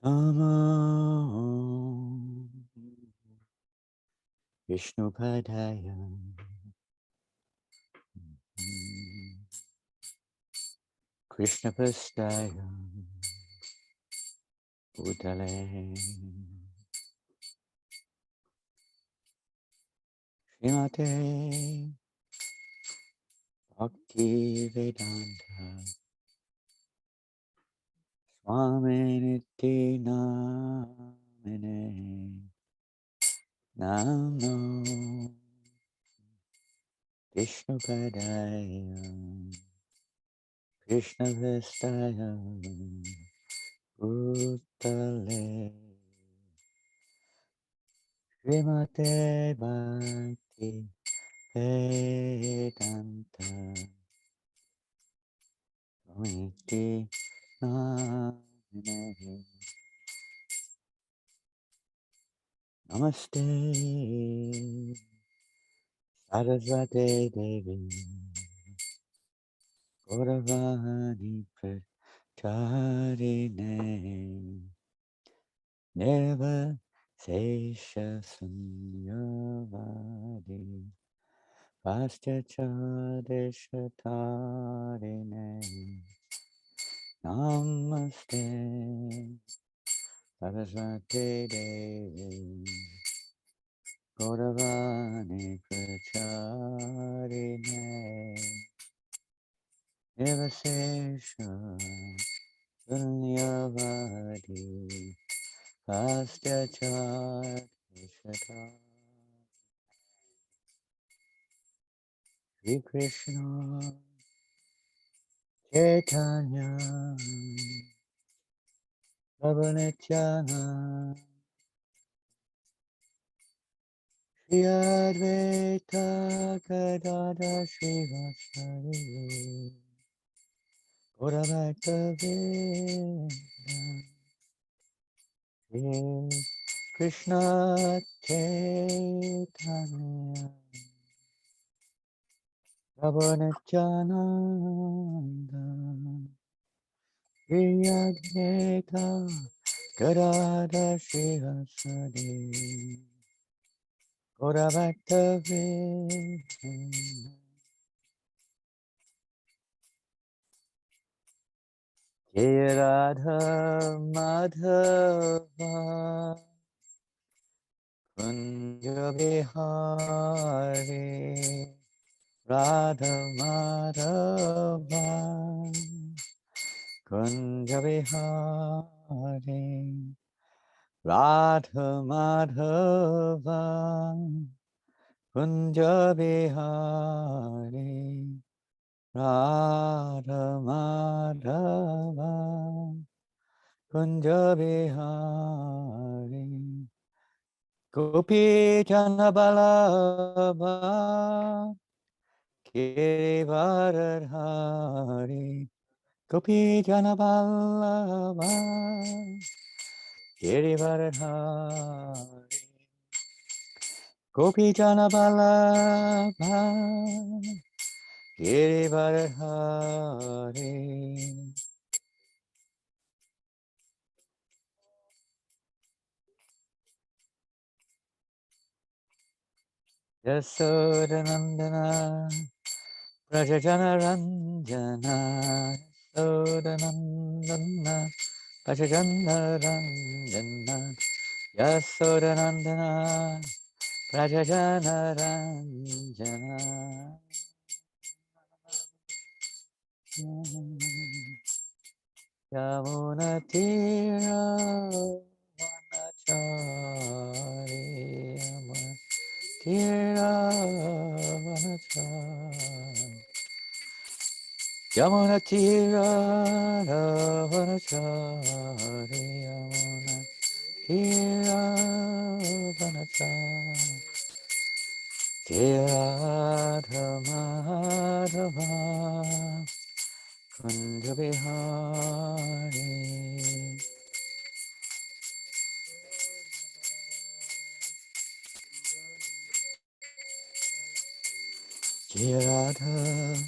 Namo Vishnupadaya Krishnapastaya Bhutale Srimate Bhakti Vedanta Swami Niti Namine Namo Vishnupadaya Krishnapastaya Bhutale Srimate Bhakti Vedanta Swamiti Namine Namaste Saraswate Devi Gauravani Pracharine Neva Sesha Sunyavadi Paschachadeshatarine Namaste Saraswate Devi Gauravani Pracharine Nivasesha Sunyavadi Paschachadeshata Sri Krishna Chaitanya Prabhu Shri Advaita Gadada Shivasari Gauravaita Shri Krishna Chaitanya Prabhu Nityananda Shri Advaita Gadada Shivasari Gauravaita Jai Radha Madhava Kunja Bihari Radha Madhava Kunja Bihari Radha Madhava Kunja Bihari Radha Madhava Kunja Bihari Gopi Jana Vallabha Girivaradhari Gopi Jana Vallabha Girivaradhari Gopi Jana Vallabha Girivaradhari Yasodanandana Prajajana Ranjana Yasodanandana Prajajana Ranjana Yasodanandana Prajajana Ranjana Yamuna Tira Vanachari Yamuna Tira Vanachari Yamuna Tira Vanachari Yamuna Tira Vanachari Radha Madhava Kunja Bihari Radha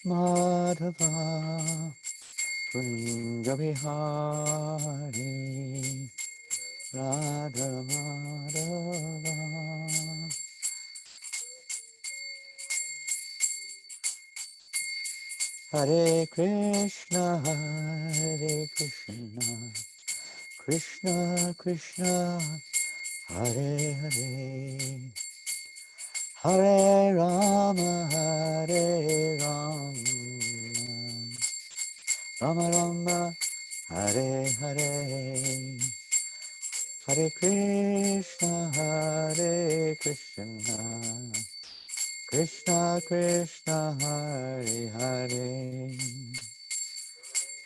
Madhava Kunjabihari Radha Madhava. Hare Krishna, Hare Krishna, Krishna Krishna, Hare Hare, Hare Rama, Hare Rama, Rama Rama, Hare Hare, Hare Krishna, Hare Krishna, Krishna Krishna, Hare Hare,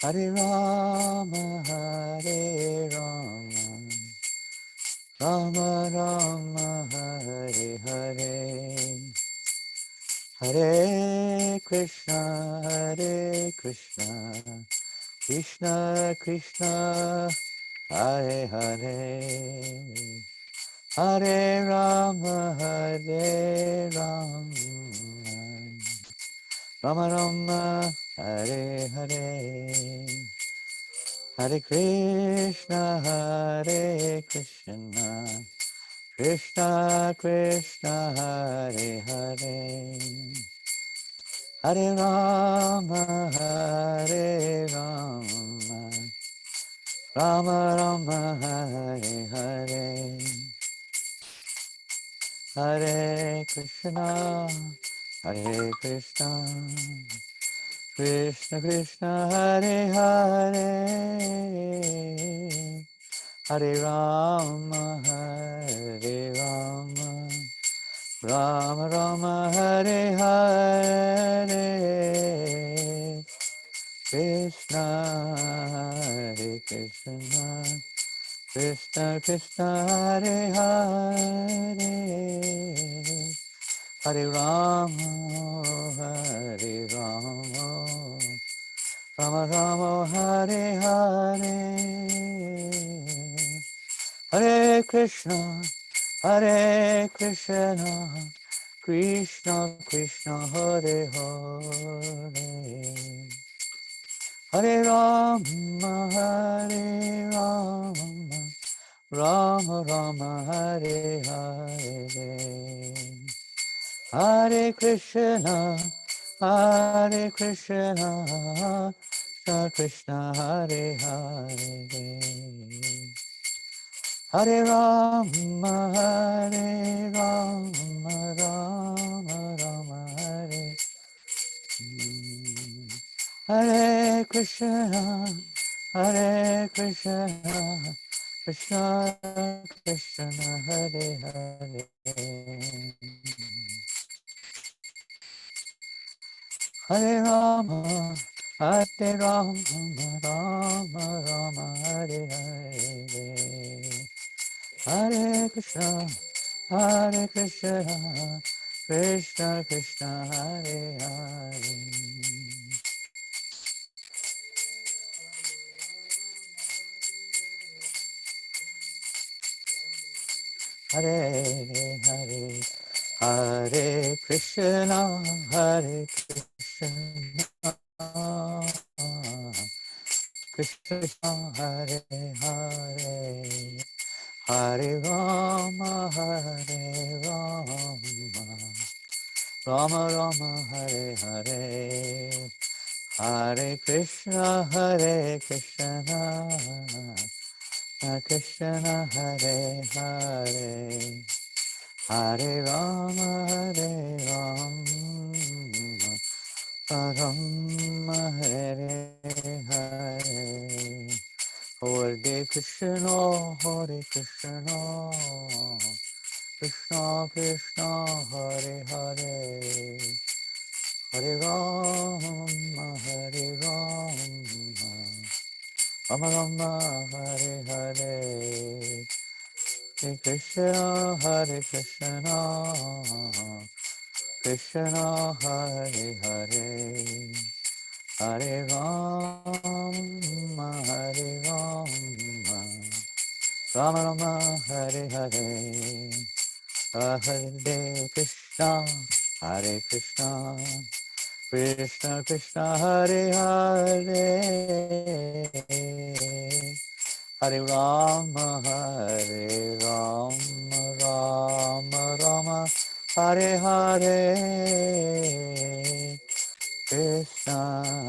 Hare Rama, Hare Rama, Rama Rama, Hare Hare, Hare Krishna, Hare Krishna, Krishna Krishna, Hare Hare, Hare Rama, Hare Rama, Rama Rama, Hare Hare, Hare Krishna, Hare Krishna, Krishna Krishna, Hare Hare, Hare Rama, Hare Rama, Rama Rama, Hare Hare, Hare Krishna, Hare Krishna, Krishna Krishna, Hare Hare, Hare Rama, Hare Rama, Rama Rama, Hare Hare, Krishna, Hare Krishna, Krishna Krishna, Hare Hare, Hare Rama, Hare Rama, Rama Rama, Hare Hare, Hare Krishna, Hare Krishna, Krishna Krishna, Hare Hare, Hare Rama, Hare Rama, Rama Rama, Hare Hare, Hare Krishna, Hare Krishna, Krishna Krishna, Hare Hare, Hare Rama, Hare Rama, Rama Rama, Hare Hare Krishna, Hare Krishna, Krishna Krishna, Hare Hare, Hare Rama, Hare Rama, Rama Rama, Hare Hare, Hare Krishna, Hare Krishna, Krishna Krishna, Hare Hare. Hare Hare, Hare Krishna, Hare Krishna, Krishna Hare Hare, Hare Rama, Hare Rama, Rama Rama, Hare Hare, Hare Krishna, Hare Krishna, Krishna Hare Hare, Hare Rama, Hare Rama, Rama Hare Hare, Hare Krishna, Hare Krishna, Krishna Krishna, Hare Hare, Hare Rama, Hare Rama, Rama Rama, Hare Hare, Hare Krishna, Hare Krishna, Krishna Hare Hare, Hare Rama, Hare Rama, Rama Rama, Hare Hare, Hare Krishna, Hare Krishna, Krishna Krishna Hare Hare Hare Rama Hare Rama Rama Rama Hare Hare Krishna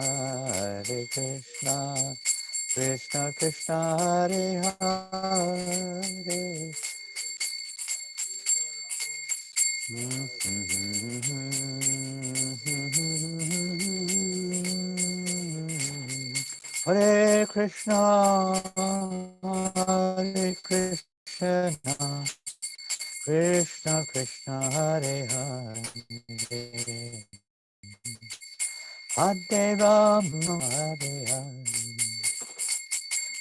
Hare Krishna Krishna Krishna Hare Hare Hare Krishna, Hare Krishna, Krishna Krishna, Hare Hare, Hare Rama, Hare Hare,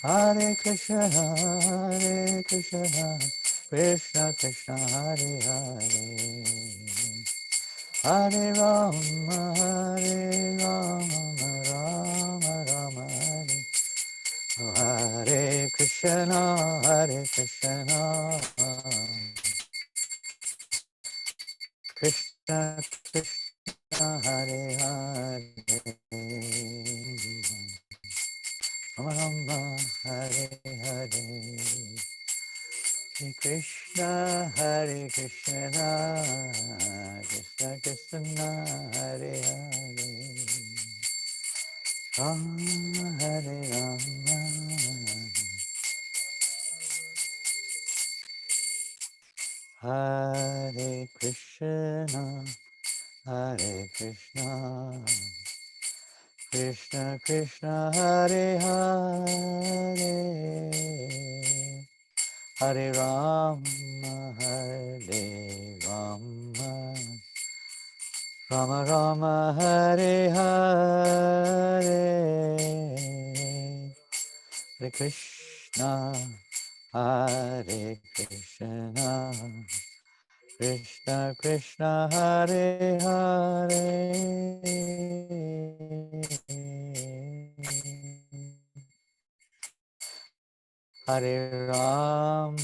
Hare Krishna, Hare Krishna, Krishna Krishna, Hare Hare. Hare Rama, Hare Rama, Rama Rama, Hare Krishna, Hare Krishna, Krishna Krishna, Hare Hare, Rama Rama, Hare Hare, Hare Krishna, Hare Krishna, Krishna Krishna, Hare Hare. Rama Hare Rama Hare Krishna Hare Krishna Krishna Krishna Hare Hare Hare Rama Hare Rama Rama Rama Hare Hare Hare Krishna, Hare Krishna, Krishna Krishna, Hare Hare, Hare Ram,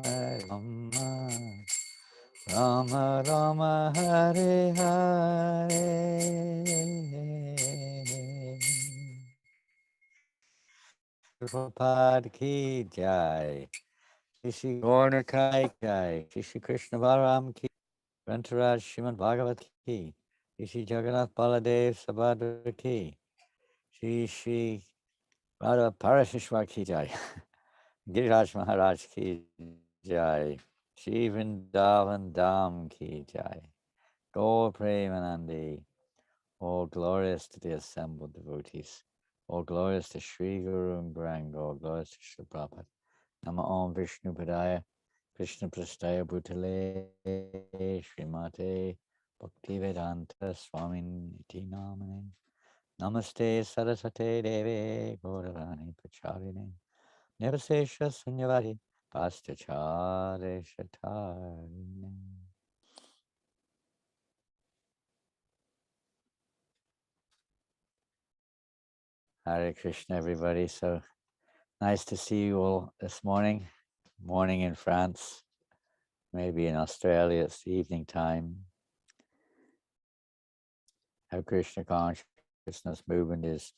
Hare Rama, Rama Rama, Hare Hare. Prabhupada ki jai. Shri Gaura Kai jai. Shri Krishna Balaram ki. Grantaraj Srimad Bhagavat ki. Shri Jagannath Baladev Sabhadra ki. Shri Radha Parashishwar ki jai. Giriraj Maharaj ki jai. Shri Vrindavan Dham ki jai. Gaur Premanandi. All glorious to the assembled devotees. All glorious to Sri Guru and Grang. All glorious to Sri Prabhupada. Nama Om Vishnu Padaya Krishna Prastaya Bhutale Srimate Bhaktivedanta Swamin Iti Namane Namaste Sarasate Deve Gauravani Pacharine Nirvasesha Sunyavari Pastachare Shatarine. Hare Krishna, everybody. So nice to see you all this morning. Morning in France, maybe in Australia, it's the evening time. How Krishna consciousness movement is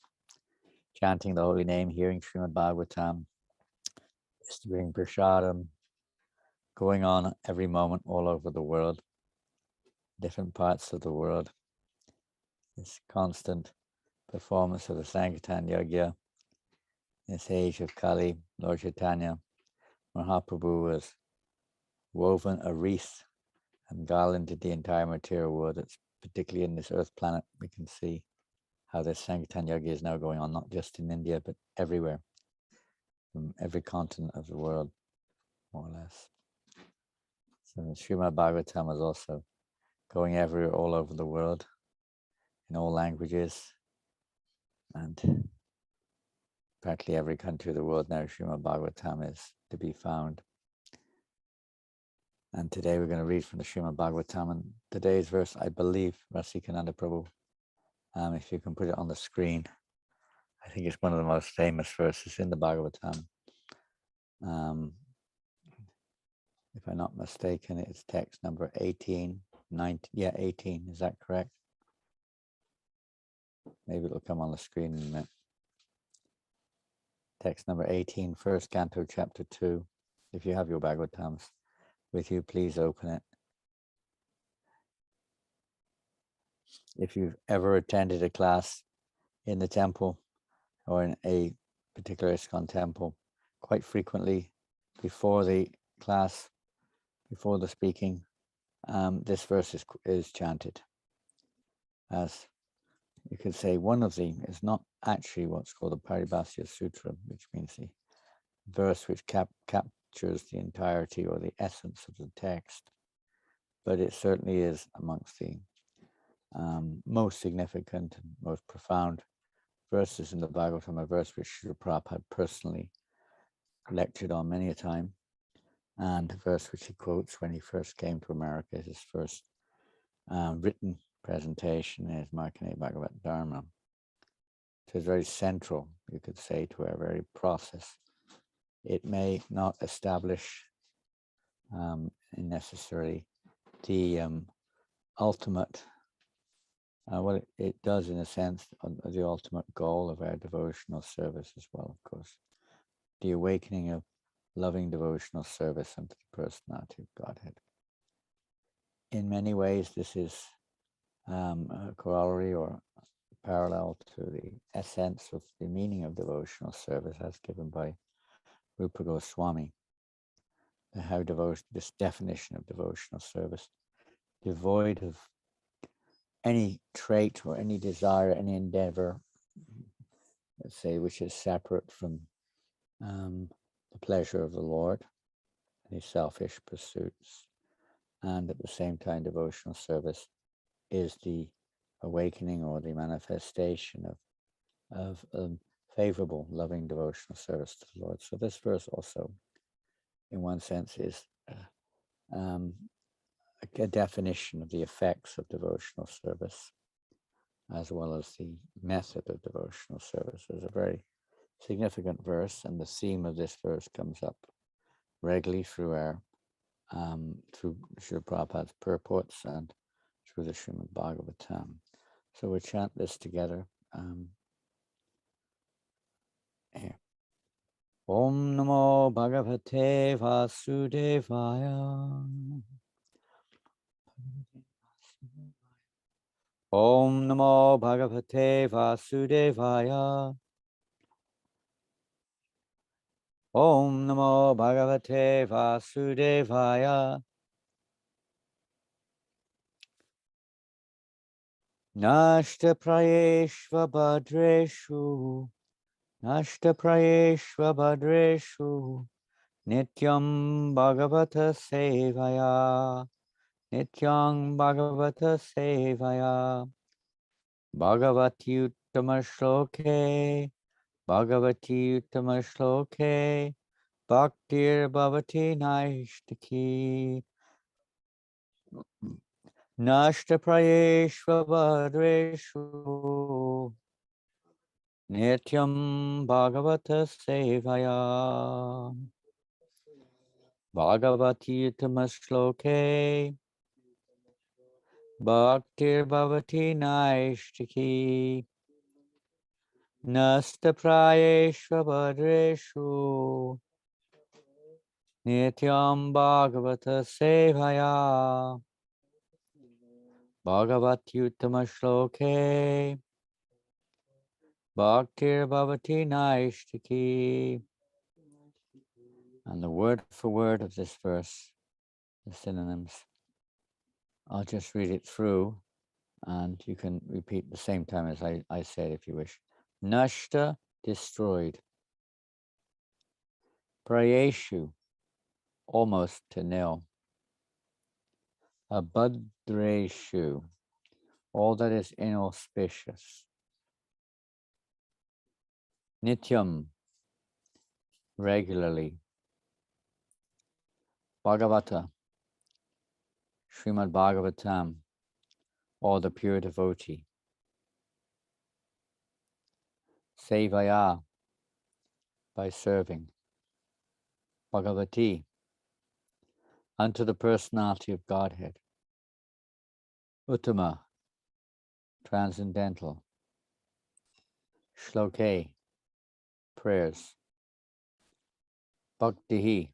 chanting the holy name, hearing Srimad Bhagavatam, distributing prasadam, going on every moment all over the world, different parts of the world. This constant performance of the Sankirtan Yagya, this age of Kali, Lord Chaitanya Mahaprabhu has woven a wreath and garlanded the entire material world. It's particularly in this earth planet, we can see how this Sankirtan Yagya is now going on, not just in India, but everywhere, from every continent of the world, more or less. So Srimad Bhagavatam is also going everywhere, all over the world, in all languages, and practically every country of the world now, Srimad Bhagavatam is to be found. And today we're going to read from the Srimad Bhagavatam, and today's verse, I believe, Rasikananda Prabhu, if you can put it on the screen, I think it's one of the most famous verses in the Bhagavatam. If I'm not mistaken, it's text number 18, 19, 18, is that correct? maybe it'll come on the screen in a minute. Text number 18, first canto, chapter 2. If you have your Bhagavatams with you, please open it. If you've ever attended a class in the temple or in a particular ISKCON temple, quite frequently before the class, before the speaking, this verse is chanted. As you could say, one of the is not actually what's called the Paribhasya Sutra, which means the verse which captures the entirety or the essence of the text, but it certainly is amongst the most significant and most profound verses in the Bhagavatam, a verse which Srila Prabhupada personally lectured on many a time, and a verse which he quotes when he first came to America, his first written presentation is Markandeya Bhagavat Dharma. So it's very central, you could say, to our very process. It may not establish necessarily the ultimate, well, it does in a sense, the ultimate goal of our devotional service as well, of course. The awakening of loving devotional service unto the personality of Godhead. In many ways, this is a corollary or parallel to the essence of the meaning of devotional service as given by Rupa Goswami. How this definition of devotional service, devoid of any trait or any desire, any endeavor, let's say, which is separate from the pleasure of the Lord, any selfish pursuits, and at the same time, devotional service is the awakening or the manifestation of favorable, loving devotional service to the Lord. So this verse also, in one sense, is a definition of the effects of devotional service, as well as the method of devotional service. It's a very significant verse, and the theme of this verse comes up regularly through our through Srila Prabhupada's purports and through the Srimad Bhagavatam. So we'll chant this together. Here. Om Namo Bhagavate Vasudevaya. Om Namo Bhagavate Vasudevaya. Om Namo Bhagavate Vasudevaya. Nashta Prayeshva Bhadreshu. Nashta Prayeshva Bhadreshu. Nityam Bhagavata Sevaya. Nityam Bhagavata Sevaya. Bhagavati Uttama Shloke. Bhagavati Uttama Shloke. Bhaktir Bhavati Naishtaki. Nashta Prayeshva Bhadreshu. Nityam Bhagavata Sevaya. Bhagavati Uttama Shloke. Bhaktir Bhavati Naishtaki. Nasta Prayeshva Bhadreshu. Nityam Bhagavata Sevaya. Bhagavati Uttama Shloke. Bhaktir Bhavati Naishtaki. And the word for word of this verse, the synonyms, I'll just read it through and you can repeat the same time as I said if you wish. Nashta, destroyed. Prayeshu, almost to nil. Abhadreshu, all that is inauspicious. Nityam, regularly. Bhagavata, Srimad Bhagavatam, or the pure devotee. Sevaya, by serving. Bhagavati, unto the personality of Godhead. Uttama, transcendental. Shloke, prayers. Bhaktihi,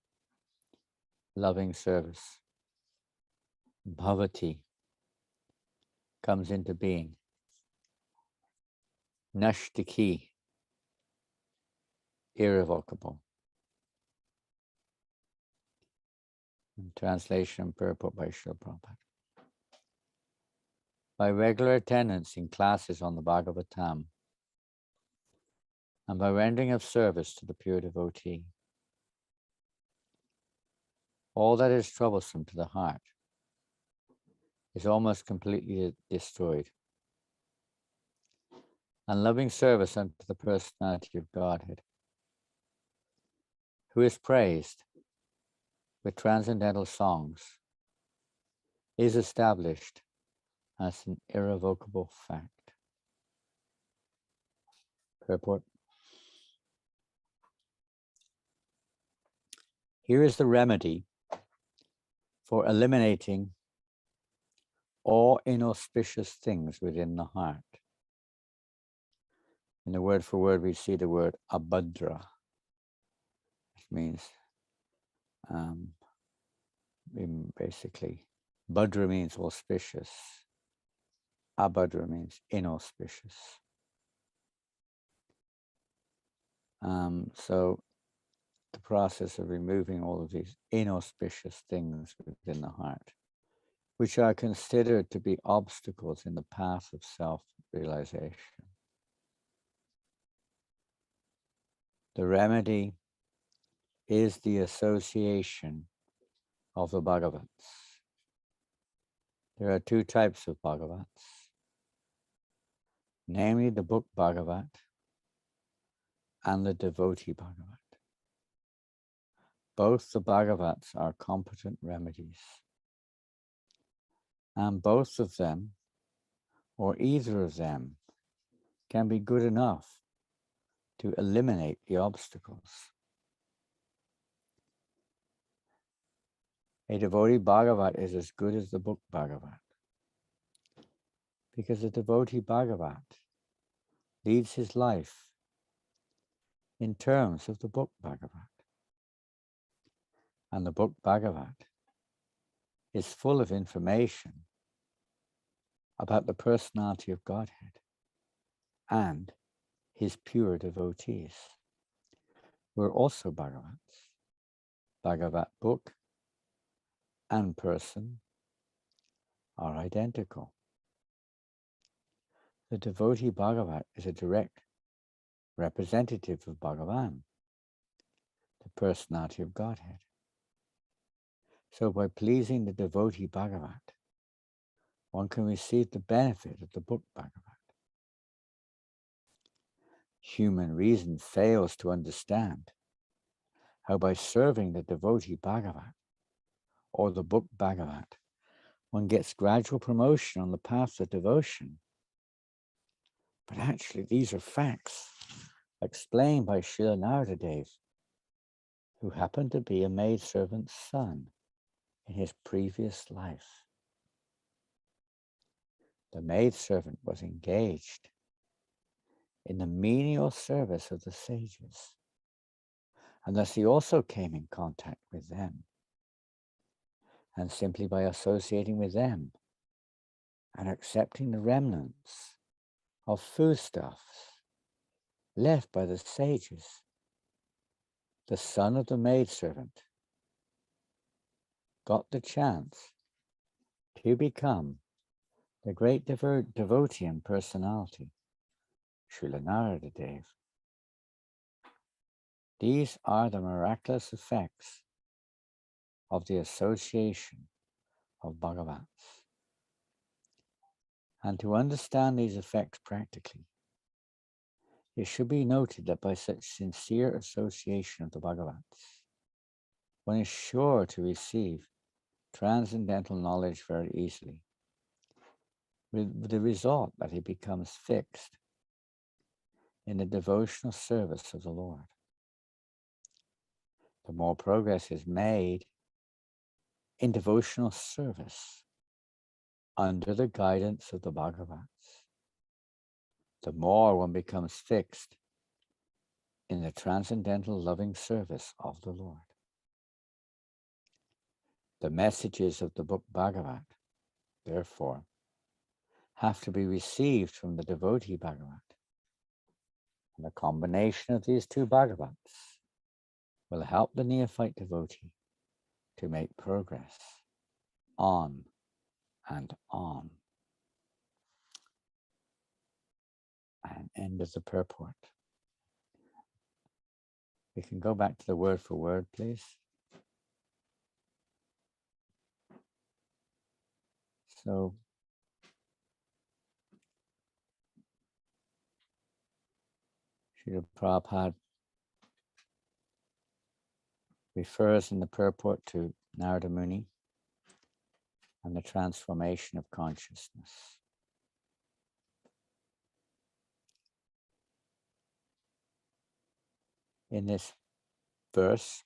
loving service. Bhavati, comes into being. Nashtiki, irrevocable. Translation and purport by Srila Prabhupada. By regular attendance in classes on the Bhagavatam, and by rendering of service to the pure devotee, all that is troublesome to the heart is almost completely destroyed. And loving service unto the personality of Godhead, who is praised with transcendental songs, is established as an irrevocable fact. Purport. Here is the remedy for eliminating all inauspicious things within the heart. In the word for word, we see the word abhadra, which means basically, bhadra means auspicious, abhadra means inauspicious. So the process of removing all of these inauspicious things within the heart, which are considered to be obstacles in the path of self-realization. The remedy is the association of the Bhagavats. There are two types of Bhagavats, namely the book Bhagavat and the devotee Bhagavat. Both the Bhagavats are competent remedies, and both of them, or either of them, can be good enough to eliminate the obstacles. A devotee Bhagavat is as good as the book Bhagavat, because the devotee Bhagavat leads his life in terms of the book Bhagavat. And the book Bhagavat is full of information about the personality of Godhead and his pure devotees, who are also Bhagavats. Bhagavat book and person are identical. The devotee Bhagavat is a direct representative of Bhagavan, the personality of Godhead. So by pleasing the devotee Bhagavat, one can receive the benefit of the book Bhagavat. Human reason fails to understand how by serving the devotee Bhagavat or the book Bhagavat, one gets gradual promotion on the path of devotion. But actually, these are facts explained by Srila Naradadev, who happened to be a maidservant's son in his previous life. The maidservant was engaged in the menial service of the sages, and thus he also came in contact with them. And simply by associating with them and accepting the remnants of foodstuffs left by the sages, the son of the maidservant got the chance to become the great devotee and personality, Srila Naradadev. These are the miraculous effects of the association of Bhagavats. And to understand these effects practically, it should be noted that by such sincere association of the Bhagavats, one is sure to receive transcendental knowledge very easily, with the result that he becomes fixed in the devotional service of the Lord. The more progress is made in devotional service under the guidance of the Bhagavats, the more one becomes fixed in the transcendental loving service of the Lord. The messages of the book Bhagavat, therefore, have to be received from the devotee Bhagavat. And the combination of these two Bhagavats will help the neophyte devotee to make progress on and on. And end of the purport. We can go back to the word for word, please. So, Srila Prabhupada refers in the purport to Narada Muni and the transformation of consciousness. In this verse,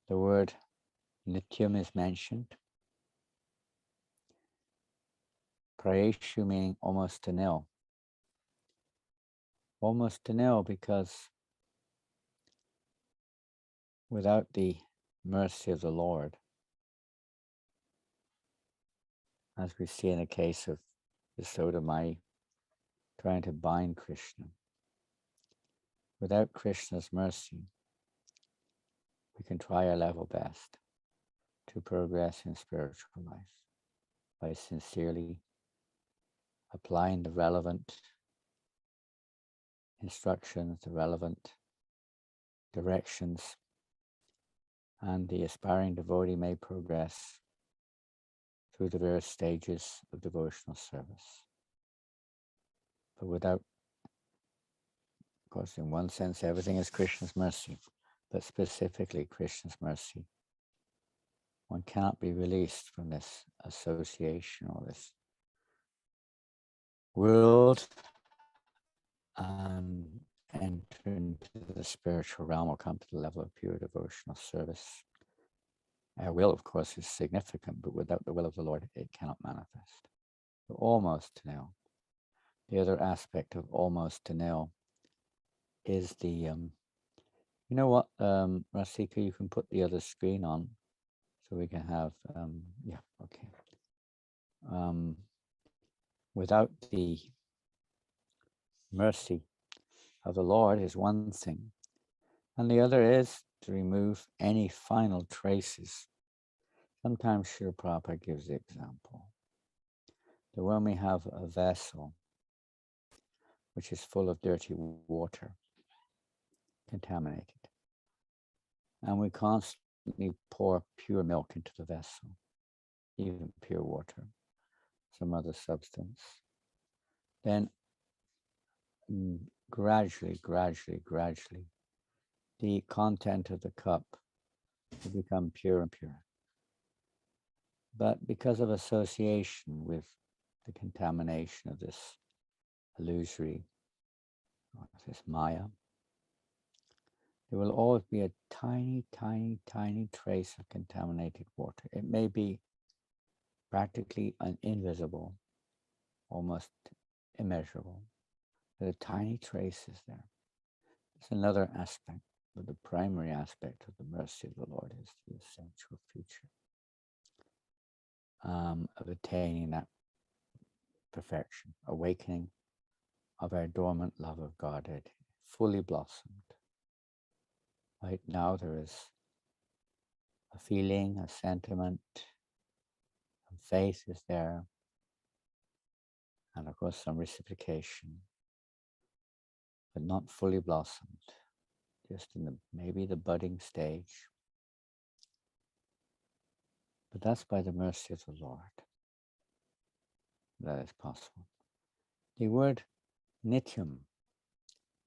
the word nityam is mentioned. Prayeshu meaning almost to nil. Almost to nil because without the mercy of the Lord, as we see in the case of Yasodamai trying to bind Krishna, without Krishna's mercy, we can try our level best to progress in spiritual life by sincerely applying the relevant instructions, the relevant directions, and the aspiring devotee may progress through the various stages of devotional service. But without, of course, in one sense, everything is Krishna's mercy, but specifically Krishna's mercy. One cannot be released from this association or this world and enter into the spiritual realm or come to the level of pure devotional service. Our will, of course, is significant, but without the will of the Lord, it cannot manifest. So almost to nil. The other aspect of almost to nil is the, you know what, Rasika, you can put the other screen on so we can have, yeah, okay. Without the mercy of the Lord is one thing, and the other is to remove any final traces. Sometimes Srila Prabhupada gives the example that when we have a vessel which is full of dirty water, contaminated, and we constantly pour pure milk into the vessel, even pure water, some other substance, then gradually, the content of the cup will become pure and pure. But because of association with the contamination of this illusory, this Maya, there will always be a tiny trace of contaminated water. It may be practically invisible, almost immeasurable, but a tiny trace is there. It's another aspect, but the primary aspect of the mercy of the Lord is the essential feature of attaining that perfection, awakening of our dormant love of Godhead, fully blossomed. Right now there is a feeling, a sentiment, and faith is there, and of course some reciprocation, but not fully blossomed, just in the maybe the budding stage. But that's by the mercy of the Lord that is possible. The word nityam,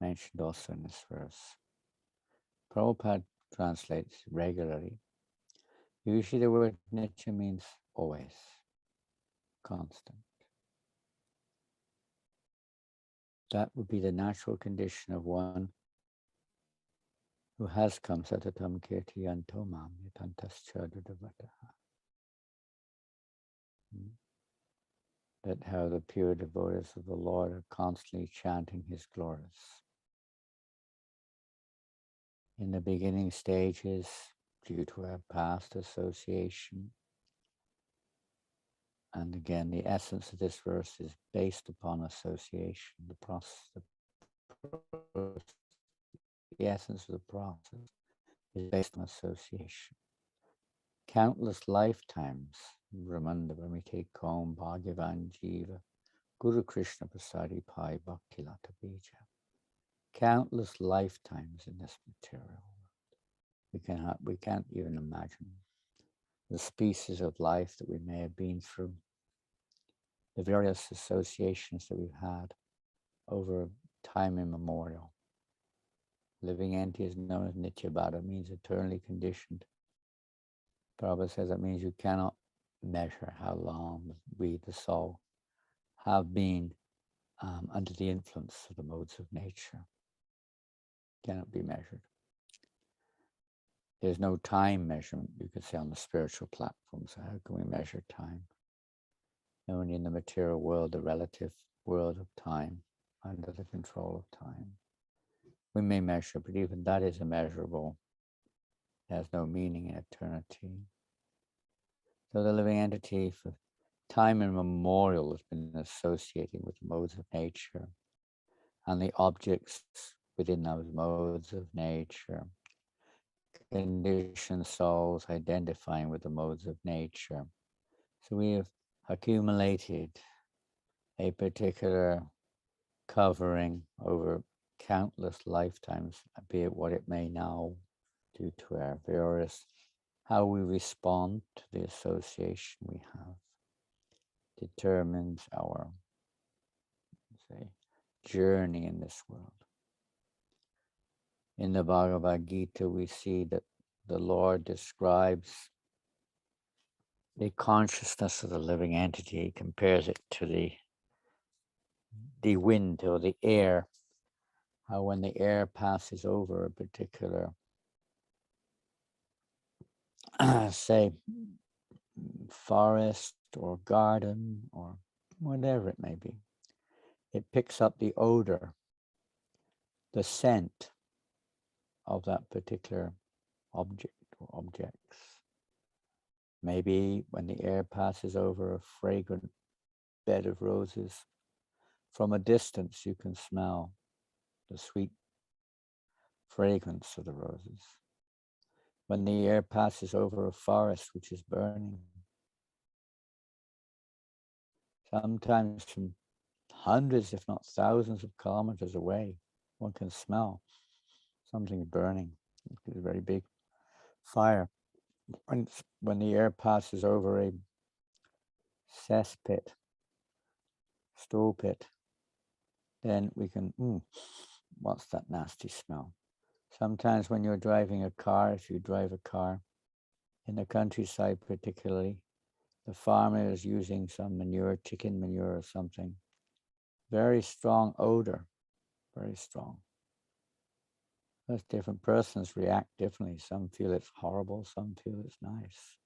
mentioned also in this verse, Prabhupada translates regularly. Usually the word nityam means always, constant. That would be the natural condition of one who has come satatam kirtiyanto mam yatantas chadradavataha. that how the pure devotees of the Lord are constantly chanting his glories. In the beginning stages, due to our past association, and again, the essence of this verse is based upon association. The essence of the process is based on association. Countless lifetimes, remember when we take home Bhagavan Jiva, Guru Krishna Prasadi Pai Bhakti Lata Bija. Countless lifetimes in this material world. We can't even imagine the species of life that we may have been through, the various associations that we've had over time immemorial. Living entity is known as Nityabhada, means eternally conditioned. Prabhupada says that means you cannot measure how long we, the soul, have been under the influence of the modes of nature. Cannot be measured. There's no time measurement, you could say, on the spiritual platform. So how can we measure time? Only in the material world, the relative world of time, under the control of time. We may measure, but even that is immeasurable. It has no meaning in eternity. So the living entity for time immemorial has been associating with the modes of nature and the objects within those modes of nature. Conditioned souls identifying with the modes of nature. So we have accumulated a particular covering over countless lifetimes, be it what it may now, due to our various, how we respond to the association we have, determines our, say, journey in this world. In the Bhagavad Gita, we see that the Lord describes the consciousness of the living entity. He compares it to the wind or the air. How when the air passes over a particular, say, forest or garden or whatever it may be, it picks up the odor, the scent of that particular object or objects. Maybe when the air passes over a fragrant bed of roses, from a distance you can smell the sweet fragrance of the roses. When the air passes over a forest which is burning, sometimes from hundreds, if not thousands of kilometers away, one can smell something burning. It's a very big fire. When the air passes over a cesspit, stove pit, then we can, what's that nasty smell? Sometimes when you're driving a car, if you drive a car, in the countryside particularly, the farmer is using some manure, chicken manure or something. Very strong odor, very strong. Those different persons react differently. Some feel it's horrible, some feel it's nice.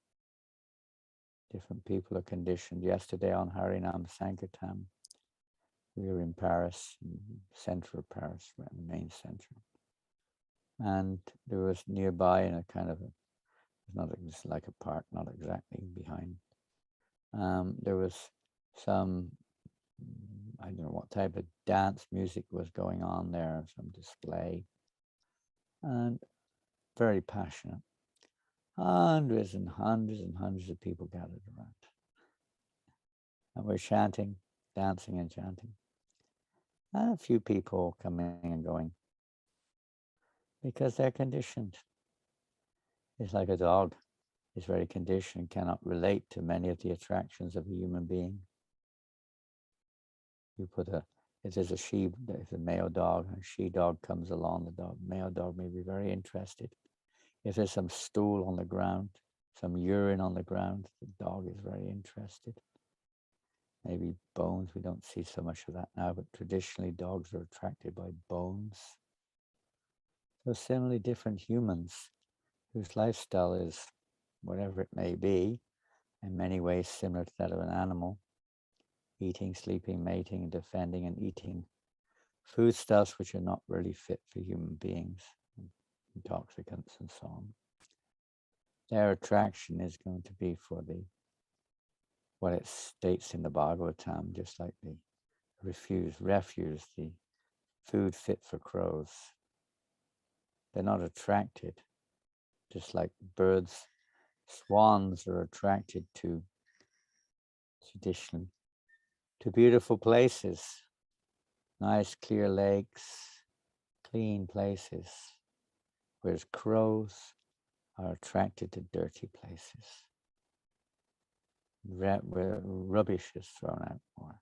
Different people are conditioned. Yesterday on Harinam Sankirtan, we were in Paris, in the center of Paris, right in the main center. And there was nearby in a kind of it's like a park, not exactly behind. There was some, I don't know what type of dance music was going on there, some display. And very passionate. Hundreds and hundreds and hundreds of people gathered around. And we're chanting, dancing and chanting. And a few people coming and going. Because they're conditioned. It's like a dog. It's very conditioned, cannot relate to many of the attractions of a human being. If there's a male dog, a she dog comes along, male dog may be very interested. If there's some stool on the ground, some urine on the ground, the dog is very interested. Maybe bones, we don't see so much of that now, but traditionally dogs are attracted by bones. So similarly, different humans whose lifestyle is whatever it may be, in many ways similar to that of an animal, eating, sleeping, mating, defending, and eating foodstuffs which are not really fit for human beings, intoxicants and so on. Their attraction is going to be for what it states in the Bhagavatam, just like the refuse, the food fit for crows. They're not attracted, just like birds. Swans are attracted to tradition, to beautiful places, nice clear lakes, clean places, whereas crows are attracted to dirty places where rubbish is thrown out or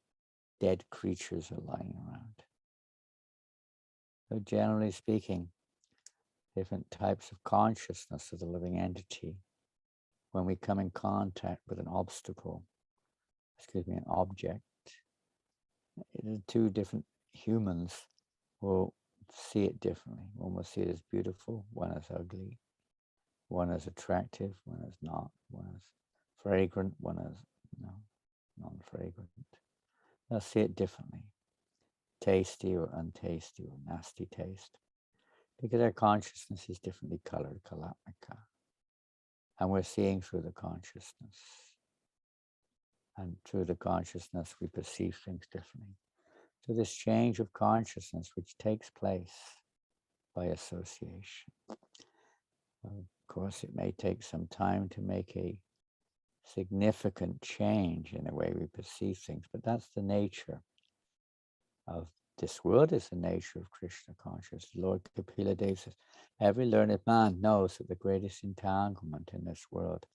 dead creatures are lying around. So generally speaking, different types of consciousness of the living entity, when we come in contact with an object, the two different humans will see it differently. One will see it as beautiful, one as ugly, one as attractive, one as not, one as fragrant, one as non-fragrant. They'll see it differently, tasty or untasty or nasty taste, because our consciousness is differently colored, kalatmika, and we're seeing through the consciousness. And through the consciousness, we perceive things differently. So this change of consciousness, which takes place by association. Of course, it may take some time to make a significant change in the way we perceive things, but that's the nature of this world, is the nature of Krishna consciousness. Lord Kapila Dev says, every learned man knows that the greatest entanglement in this world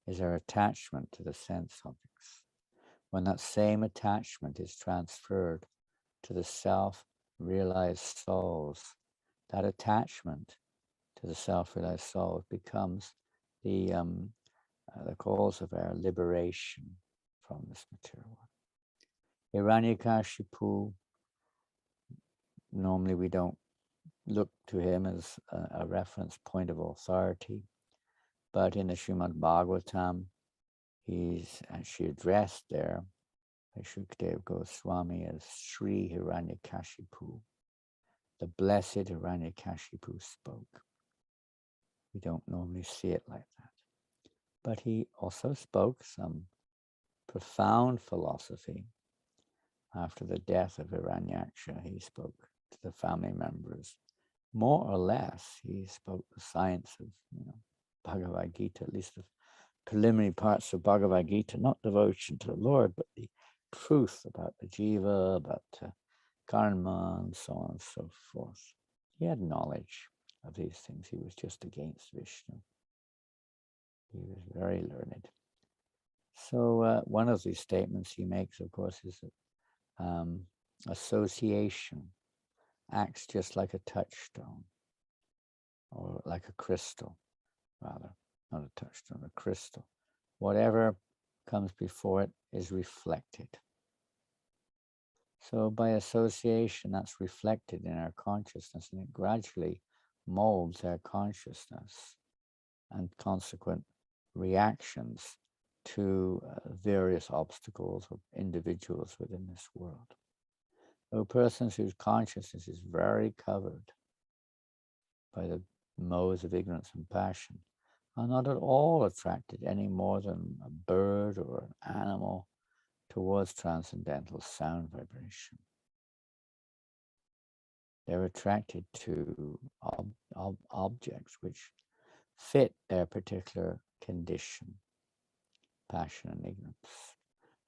is our attachment to the sense objects. When that same attachment is transferred to the self-realized souls, that attachment to the self-realized soul becomes the cause of our liberation from this material world. Hiranyakashipu, normally we don't look to him as a reference point of authority, but in the Srimad Bhagavatam, he's actually addressed there by Shukdev Goswami as Sri Hiranyakashipu. The blessed Hiranyakashipu spoke. We don't normally see it like that. But he also spoke some profound philosophy. After the death of Hiranyaksha, he spoke to the family members. More or less, he spoke the science of Bhagavad Gita, at least the preliminary parts of Bhagavad Gita, not devotion to the Lord, but the truth about the jiva, about karma, and so on and so forth. He had knowledge of these things. He was just against Vishnu. He was very learned. So one of these statements he makes, of course, is that association acts just like a touchstone, or like a crystal, rather, not a touchstone, a crystal. Whatever comes before it is reflected. So by association, that's reflected in our consciousness, and it gradually molds our consciousness and consequent reactions to various obstacles or individuals within this world. So persons whose consciousness is very covered by the modes of ignorance and passion are not at all attracted any more than a bird or an animal towards transcendental sound vibration. They're attracted to objects which fit their particular condition, passion and ignorance.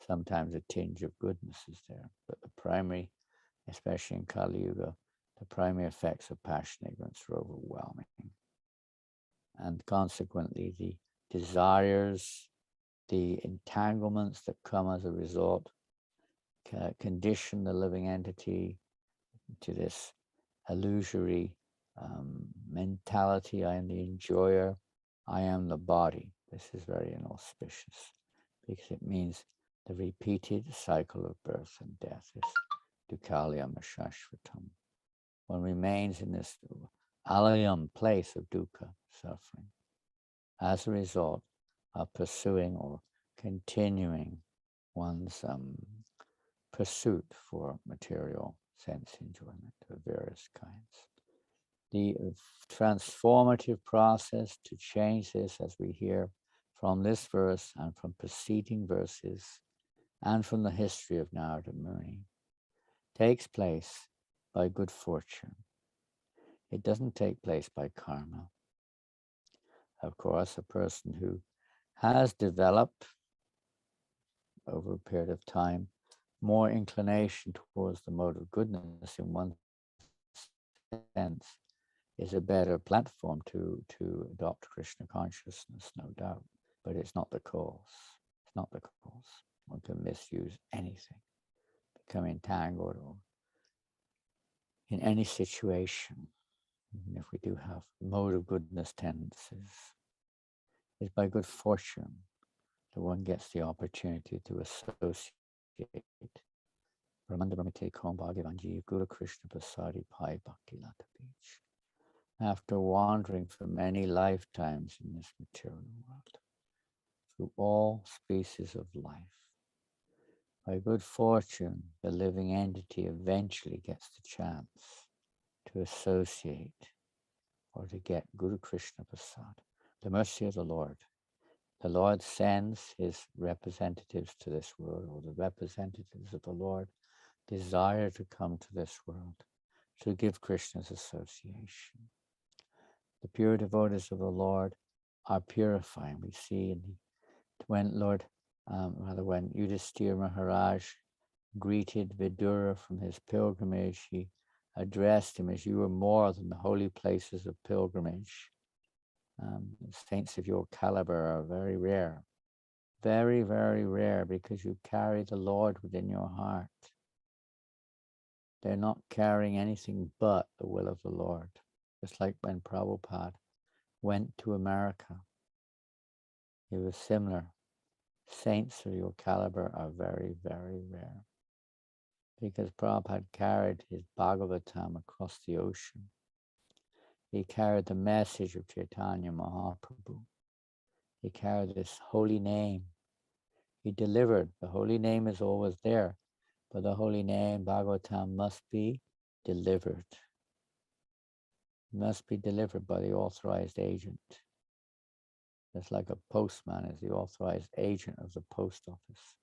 Sometimes a tinge of goodness is there, but the primary, especially in Kali Yuga, the primary effects of passion and ignorance are overwhelming. And consequently, the desires, the entanglements that come as a result, condition the living entity to this illusory mentality. I am the enjoyer, I am the body. This is very inauspicious because it means the repeated cycle of birth and death is dukkhalayam shashvatam. One remains in this alayam, place of dukkha, suffering, as a result of pursuing or continuing one's pursuit for material sense enjoyment of various kinds. The transformative process to change this, as we hear from this verse and from preceding verses and from the history of Narada Muni, takes place by good fortune. It doesn't take place by karma. Of course, a person who has developed over a period of time more inclination towards the mode of goodness in one sense is a better platform to adopt Krishna consciousness, no doubt. But it's not the cause. It's not the cause. One can misuse anything, become entangled or in any situation. Even if we do have mode of goodness tendencies, it's by good fortune that one gets the opportunity to associate Brahmanda Brahmate Kom Bhagavanji Guru Krishna Prasadi Pai Bhakti Lata Beach. After wandering for many lifetimes in this material world, through all species of life, by good fortune, the living entity eventually gets the chance to associate or to get Guru Krishna Prasad, the mercy of the Lord. The Lord sends his representatives to this world, or the representatives of the Lord desire to come to this world to give Krishna's association. The pure devotees of the Lord are purifying. We see when when Yudhisthira Maharaj greeted Vidura from his pilgrimage, he addressed him as, you are more than the holy places of pilgrimage. Saints of your caliber are very rare. Very, very rare, because you carry the Lord within your heart. They're not carrying anything but the will of the Lord. Just like when Prabhupada went to America, it was similar. Saints of your caliber are very, very rare, because Prabhupada carried his Bhagavatam across the ocean. He carried the message of Chaitanya Mahaprabhu. He carried this holy name. He delivered. The holy name is always there, but the holy name, Bhagavatam, must be delivered. It must be delivered by the authorized agent. Just like a postman is the authorized agent of the post office.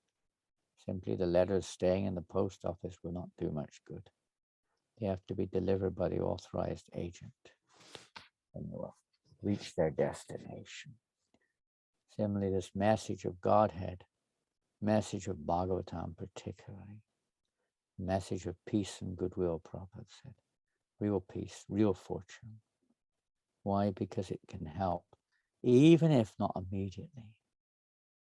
Simply the letters staying in the post office will not do much good. They have to be delivered by the authorized agent, and they will reach their destination. Similarly, this message of Godhead, message of Bhagavatam particularly, message of peace and goodwill, Prabhupada said. Real peace, real fortune. Why? Because it can help, even if not immediately.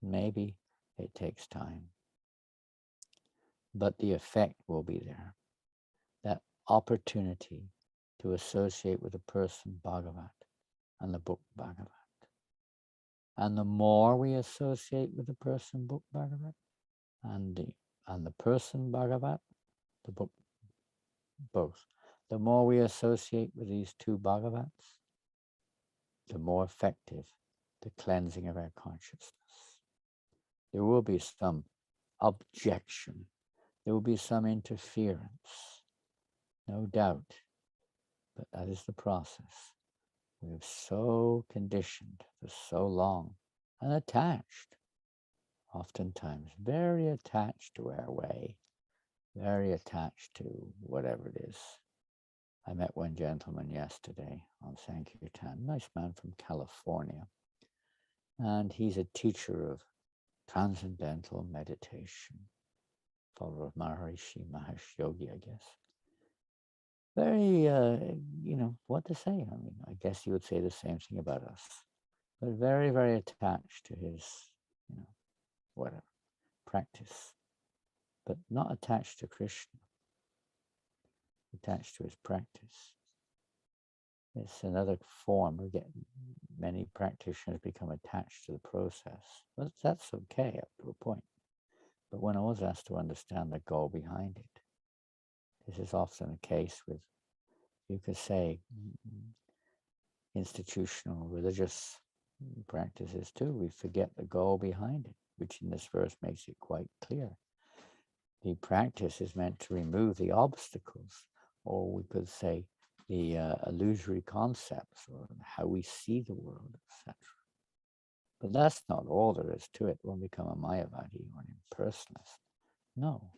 Maybe it takes time, but the effect will be there. That opportunity to associate with the person Bhagavat and the book Bhagavat. And the more we associate with the person book Bhagavat and the person Bhagavat, the book, both, the more we associate with these two Bhagavats, the more effective the cleansing of our consciousness. There will be some objection. There will be some interference, no doubt. But that is the process. We have so conditioned for so long and attached, oftentimes very attached to our way, very attached to whatever it is. I met one gentleman yesterday on Sankirtan, nice man from California, and he's a teacher of transcendental meditation, follower of Maharishi Mahesh Yogi, I guess. Very, what to say? I mean, I guess you would say the same thing about us, but very, very attached to his, whatever, practice, but not attached to Krishna, attached to his practice. It's another form. We get many practitioners become attached to the process, but that's okay up to a point. But one always has to understand the goal behind it. This is often the case with, you could say, institutional religious practices too. We forget the goal behind it, which in this verse makes it quite clear. the practice is meant to remove the obstacles, or we could say the illusory concepts, or how we see the world, etc. But that's not all there is to it. We'll become a Mayavadi or an impersonalist. No,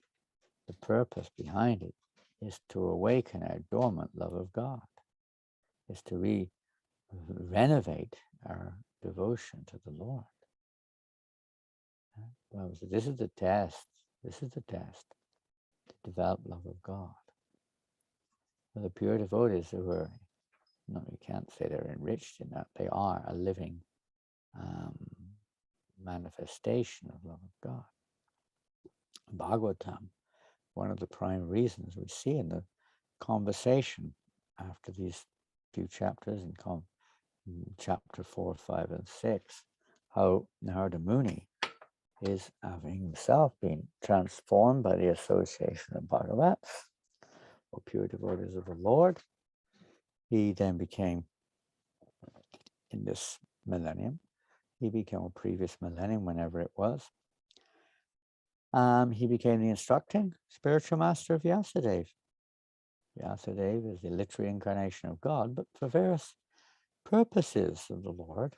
the purpose behind it is to awaken our dormant love of God, is to renovate our devotion to the Lord. Well, so this is the test. This is the test to develop love of God. The pure devotees who are, no, you can't say they're enriched in that. They are a living manifestation of love of God. Bhagavatam, one of the prime reasons we see in the conversation after these few chapters in chapter 4, 5, and 6, how Narada Muni is having himself been transformed by the association of Bhagavatas, or pure devotees of the Lord. He then became, in this millennium, he became a previous millennium, whenever it was, he became the instructing spiritual master of Vyasadeva. Vyasadeva is the literary incarnation of God, but for various purposes of the Lord,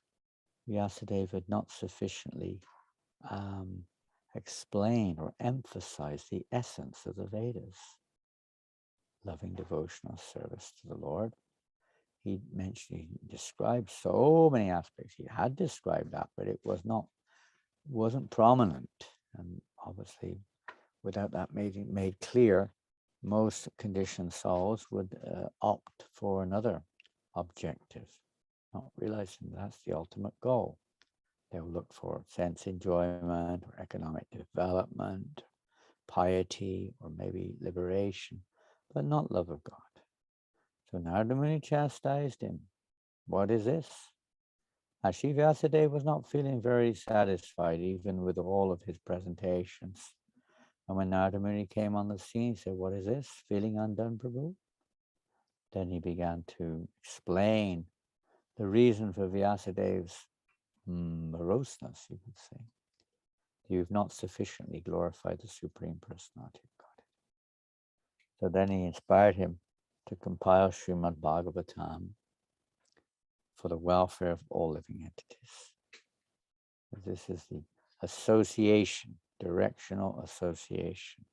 Vyasadeva had not sufficiently explained or emphasized the essence of the Vedas. Loving devotional service to the Lord. He described so many aspects. He had described that, but it wasn't prominent. And obviously, without that made clear, most conditioned souls would opt for another objective, not realizing that's the ultimate goal. They'll look for sense enjoyment or economic development, piety, or maybe liberation, but not love of God. So Narada Muni chastised him. What is this? Actually, Vyasadeva was not feeling very satisfied, even with all of his presentations. And when Narada Muni came on the scene, he said, what is this? Feeling undone, Prabhu? Then he began to explain the reason for Vyasadeva's moroseness, you could say. You've not sufficiently glorified the Supreme Personality of God. So then he inspired him to compile Srimad Bhagavatam for the welfare of all living entities. This is the association, directional association.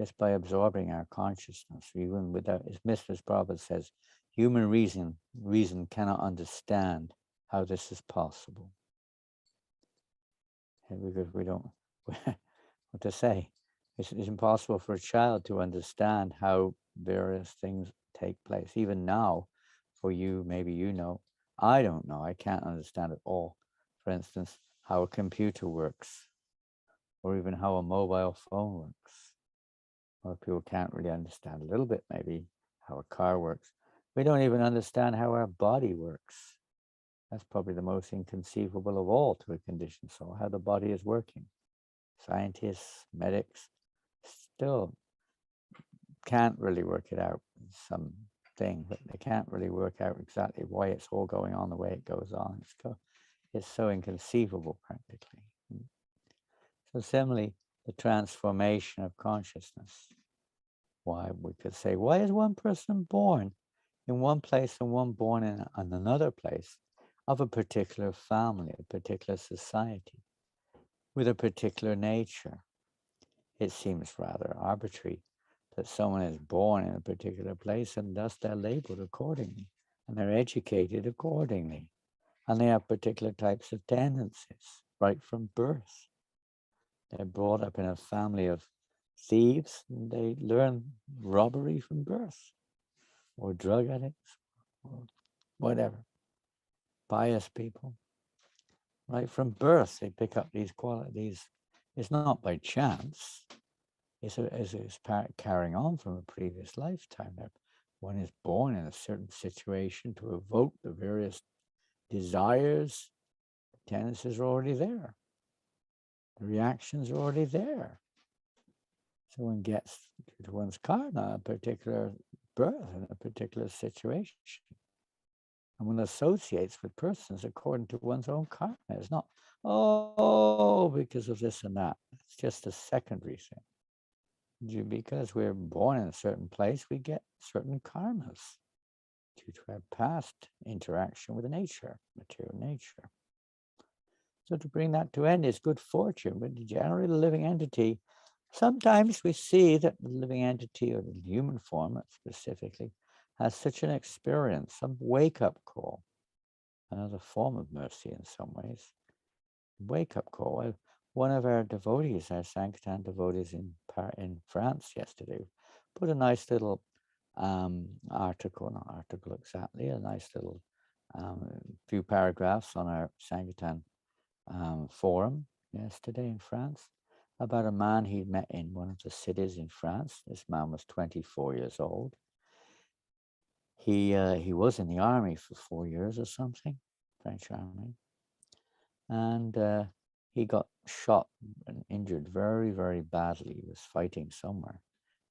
Just by absorbing our consciousness, even without, as Mr. Prabhupada says, human reason cannot understand how this is possible. And because we don't, what to say, it's impossible for a child to understand how various things take place. Even now, for you, maybe you know, I don't know, I can't understand at all. For instance, how a computer works, or even how a mobile phone works. Most people can't really understand a little bit, maybe, how a car works. We don't even understand how our body works. That's probably the most inconceivable of all to a conditioned soul, how the body is working. Scientists, medics, still can't really work it out, something, but they can't really work out exactly why it's all going on the way it goes on. It's so inconceivable, practically. So similarly, the transformation of consciousness. Why, we could say, why is one person born in one place and one born in another place of a particular family, a particular society, with a particular nature? It seems rather arbitrary that someone is born in a particular place and thus they're labeled accordingly and they're educated accordingly and they have particular types of tendencies right from birth. They're brought up in a family of thieves and they learn robbery from birth, or drug addicts, or whatever, pious people. Right from birth, they pick up these qualities. It's not by chance. It's carrying on from a previous lifetime. That one is born in a certain situation to evoke the various desires. The tendencies are already there. The reactions are already there. So one gets to one's karma, a particular birth in a particular situation. And one associates with persons according to one's own karma. It's not, oh, because of this and that. It's just a secondary thing. Because we're born in a certain place, we get certain karmas due to our past interaction with nature, material nature. So to bring that to end is good fortune, but generally the living entity, sometimes we see that the living entity, or the human form specifically, has such an experience, some wake-up call, another form of mercy in some ways. Wake-up call. One of our devotees, our Sankirtan devotees in France yesterday, put a nice little article, not article exactly, a nice little few paragraphs on our Sankirtan forum yesterday in France about a man he'd met in one of the cities in France. This man was 24 years old. He was in the army for 4 years or something, French army, and he got shot and injured very, very badly. He was fighting somewhere.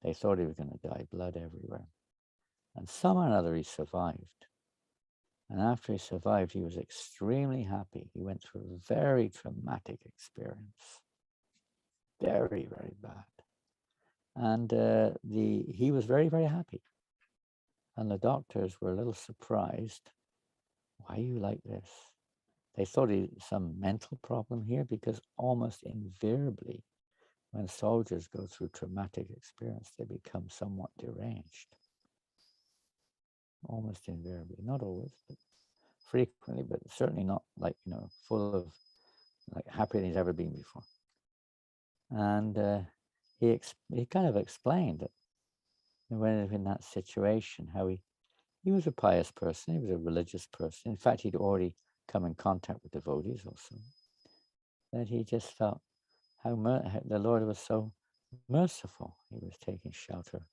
They thought he was going to die, blood everywhere. And somehow or another he survived. And after he survived, he was extremely happy. He went through a very traumatic experience. Very, very bad. And he was very, very happy. And the doctors were a little surprised. Why are you like this? They thought he had some mental problem here, because almost invariably, when soldiers go through traumatic experience, they become somewhat deranged. Almost invariably, not always, but frequently, but certainly not like, full of like happier than he's ever been before. And he kind of explained that when in that situation, how he was a pious person, he was a religious person. In fact, he'd already come in contact with devotees also. That he just felt how the Lord was so merciful. He was taking shelter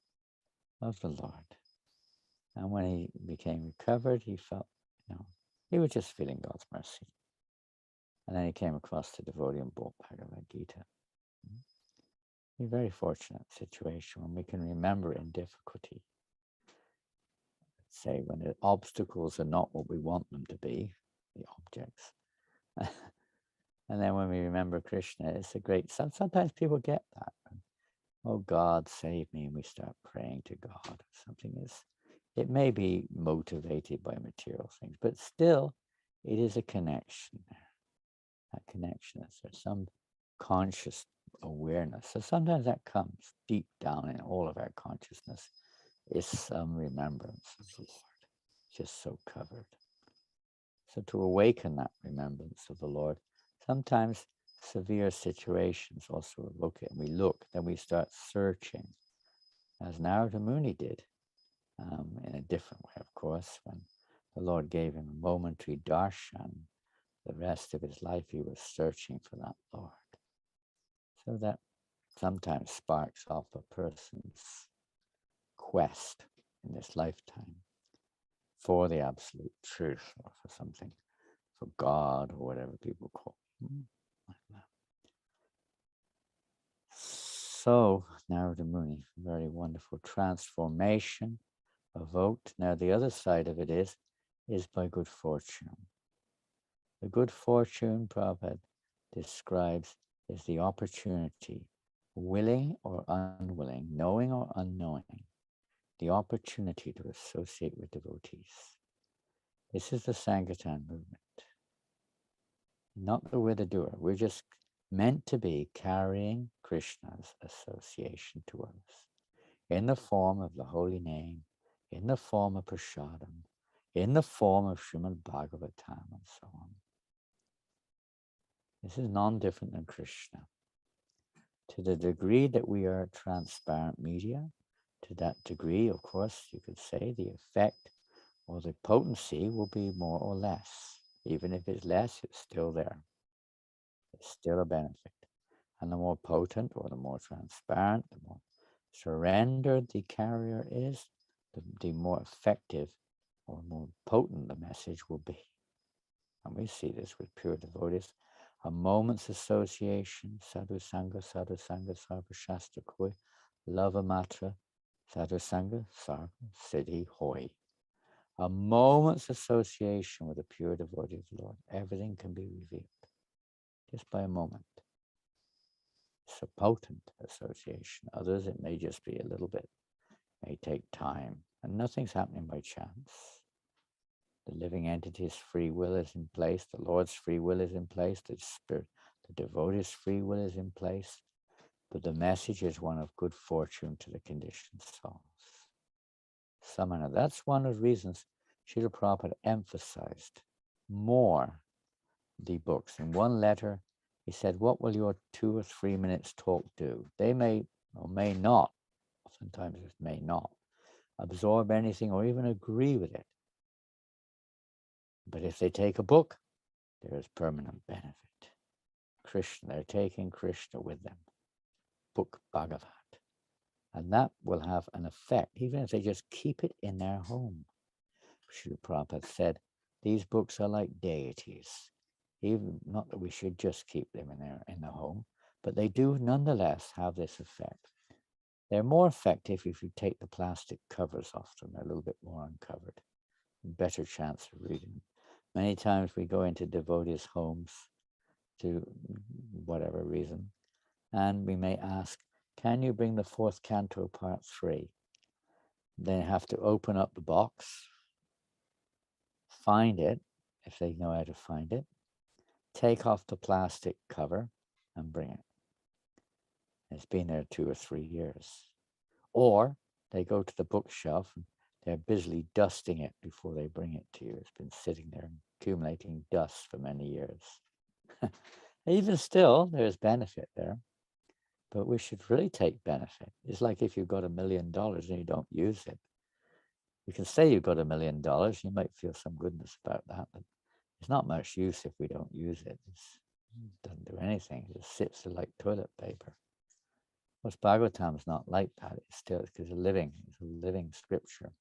of the Lord. And when he became recovered, he felt, he was just feeling God's mercy. And then he came across the devotee and bought Bhagavad Gita. A very fortunate situation when we can remember in difficulty. Say when the obstacles are not what we want them to be, the objects. And then when we remember Krishna, it's a great, sometimes people get that. Oh, God, save me. And we start praying to God. Something it may be motivated by material things, but still it is a connection there. That connection is there, some conscious awareness. So sometimes that comes deep down in all of our consciousness, is some remembrance of the Lord, just so covered. So to awaken that remembrance of the Lord, sometimes severe situations also evoke it, and we look, then we start searching, as Narada Muni did, in a different way, of course, when the Lord gave him a momentary darshan. The rest of his life he was searching for that Lord. So that sometimes sparks off a person's quest in this lifetime for the absolute truth, or for something, for God, or whatever people call it. Like that. So Narada Muni, very wonderful transformation evoked. Now the other side of it is by good fortune. The good fortune Prabhupada describes is the opportunity, willing or unwilling, knowing or unknowing, the opportunity to associate with devotees. This is the Sankirtan movement. Not that we're the doer, we're just meant to be carrying Krishna's association to us in the form of the holy name, in the form of prasadam, in the form of Srimad Bhagavatam, and so on. This is non-different than Krishna. To the degree that we are transparent media, to that degree, of course, you could say the effect or the potency will be more or less. Even if it's less, it's still there. It's still a benefit. And the more potent or the more transparent, the more surrendered the carrier is, the more effective or more potent the message will be. And we see this with pure devotees. A moment's association, sadhu sangha, sarva shastra koi, lava matra, sadhu sangha, sarva siddhi hoy. A moment's association with a pure devotee of the Lord, everything can be revealed just by a moment. It's a potent association. Others, it may just be a little bit, may take time, and nothing's happening by chance. The living entity's free will is in place. The Lord's free will is in place. The Spirit, the devotee's free will is in place. But the message is one of good fortune to the conditioned souls. Somehow, that's one of the reasons Srila Prabhupada emphasized more the books. In one letter, he said, what will your 2 or 3 minutes talk do? They may or may not, oftentimes it may not, absorb anything or even agree with it. But if they take a book, there is permanent benefit. Krishna, they're taking Krishna with them. Book Bhagavat. And that will have an effect, even if they just keep it in their home. Srila Prabhupada said, these books are like deities. Even not that we should just keep them in the home, but they do nonetheless have this effect. They're more effective if you take the plastic covers off them. They're a little bit more uncovered. Better chance of reading. Many times we go into devotees' homes to whatever reason, and we may ask, can you bring the 4th canto part 3? Then have to open up the box, find it, if they know how to find it, take off the plastic cover and bring it. It's been there 2 or 3 years. Or they go to the bookshelf and they're busily dusting it before they bring it to you. It's been sitting there accumulating dust for many years. Even still, there's benefit there, but we should really take benefit. It's like if you've got $1 million and you don't use it. You can say you've got $1 million, you might feel some goodness about that, but it's not much use if we don't use it. It doesn't do anything. It just sits there like toilet paper. What's Bhagavatam's not like that. It's still, because it's a living scripture.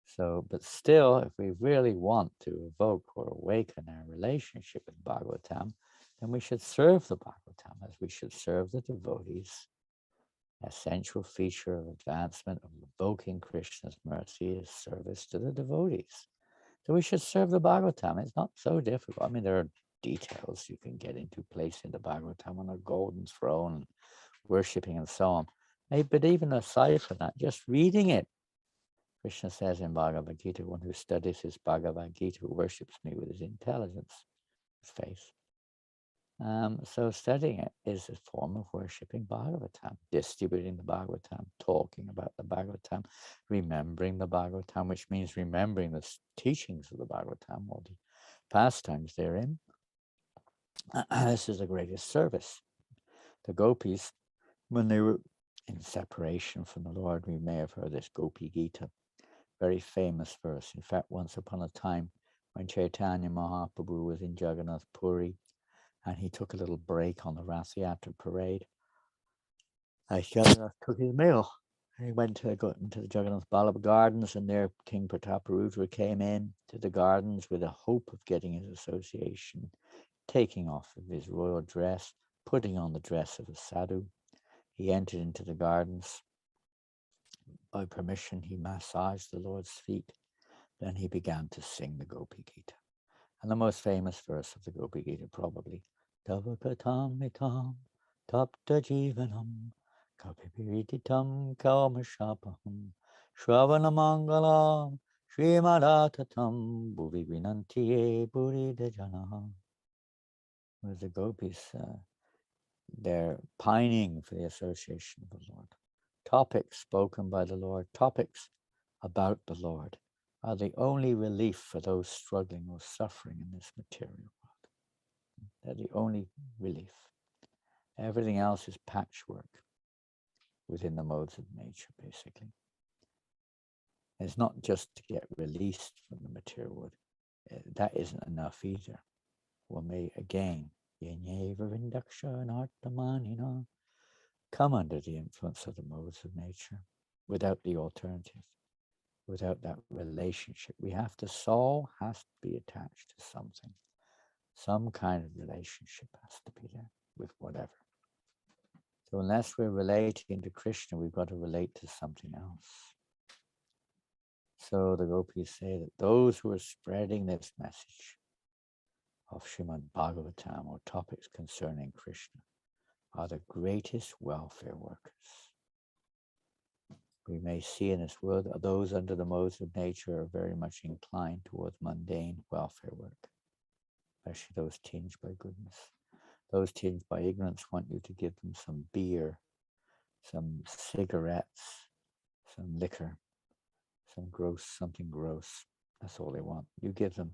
So, but still, if we really want to evoke or awaken our relationship with Bhagavatam, then we should serve the Bhagavatam as we should serve the devotees. Essential feature of advancement of evoking Krishna's mercy is service to the devotees. So we should serve the Bhagavatam. It's not so difficult. I mean, there are details you can get into, placing the Bhagavatam on a golden throne, worshipping and so on. But even aside from that, just reading it, Krishna says in Bhagavad Gita, one who studies his Bhagavad Gita, who worships me with his intelligence, his face. So studying it is a form of worshipping Bhagavatam, distributing the Bhagavatam, talking about the Bhagavatam, remembering the Bhagavatam, which means remembering the teachings of the Bhagavatam, all the pastimes therein. This is the greatest service. The gopis, when they were in separation from the Lord, we may have heard this Gopi Gita, very famous verse. In fact, once upon a time, when Chaitanya Mahaprabhu was in Jagannath Puri, and he took a little break on the Rath Yatra parade, Jagannath took his meal. He went to go into the Jagannath Vallabha gardens, and there King Prataparudra came in to the gardens with a hope of getting his association, taking off of his royal dress, putting on the dress of a sadhu. He entered into the gardens. By permission, he massaged the Lord's feet. Then he began to sing the Gopi Gita. And the most famous verse of the Gopi Gita, probably, Tavakatam mitam tapta jivanam kapipiriditam kalmashapaham shravanamangalam srimadatatam bhuvi vinantiye burida janaha. Where the gopis, they're pining for the association of the Lord. Topics spoken by the Lord, topics about the Lord, are the only relief for those struggling or suffering in this material world. They're the only relief. Everything else is patchwork within the modes of nature, basically. It's not just to get released from the material world. That isn't enough either. One may again, come under the influence of the modes of nature without the alternative. Without that relationship, the soul has to be attached to something. Some kind of relationship has to be there with whatever. So unless we're relating to Krishna, we've got to relate to something else. So the gopis say that those who are spreading this message of Srimad Bhagavatam or topics concerning Krishna are the greatest welfare workers. We may see in this world those under the modes of nature are very much inclined towards mundane welfare work, especially those tinged by goodness. Those tinged by ignorance want you to give them some beer, some cigarettes, some liquor, something gross. That's all they want. You give them,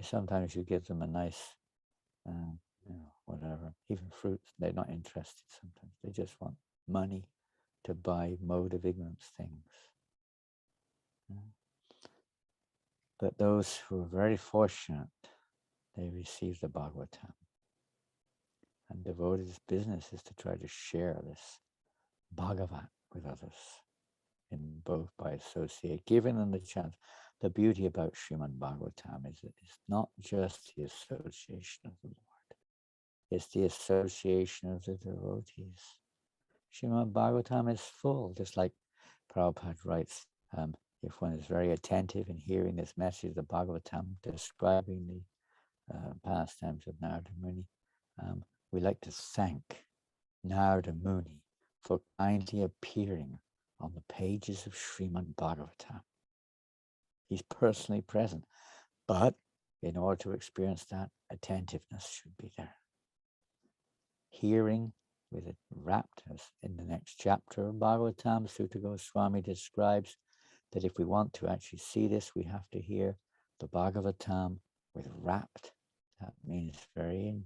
sometimes you give them a nice, whatever, even fruits. They're not interested sometimes. They just want money to buy mode of ignorance things. But those who are very fortunate, they receive the Bhagavatam. And devotees' business is to try to share this Bhagavat with others, in both by associate, giving them the chance. The beauty about Srimad Bhagavatam is that it's not just the association of the Lord, it's the association of the devotees. Srimad Bhagavatam is full, just like Prabhupada writes, if one is very attentive in hearing this message of the Bhagavatam describing the pastimes of Narada Muni, we like to thank Narada Muni for kindly appearing on the pages of Srimad Bhagavatam. He's personally present, but in order to experience that, attentiveness should be there. Hearing with it rapt, as in the next chapter of Bhagavatam, Sutta Goswami describes that if we want to actually see this, we have to hear the Bhagavatam with rapt. That means very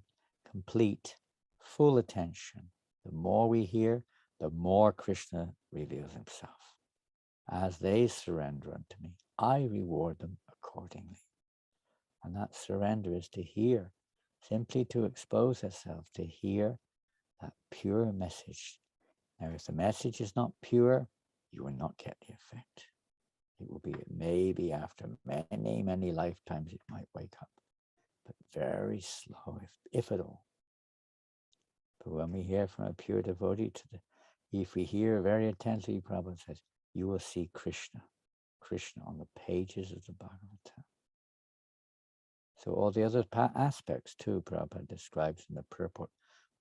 complete, full attention. The more we hear, the more Krishna reveals himself. As they surrender unto me, I reward them accordingly. And that surrender is to hear, simply to expose ourselves, to hear that pure message. Now, if the message is not pure, you will not get the effect. It will be maybe after many, many lifetimes it might wake up, but very slow, if at all. But when we hear from a pure devotee, if we hear very attentively, Prabhupada says, you will see Krishna on the pages of the Bhagavatam. So all the other aspects too, Prabhupada describes in the purport.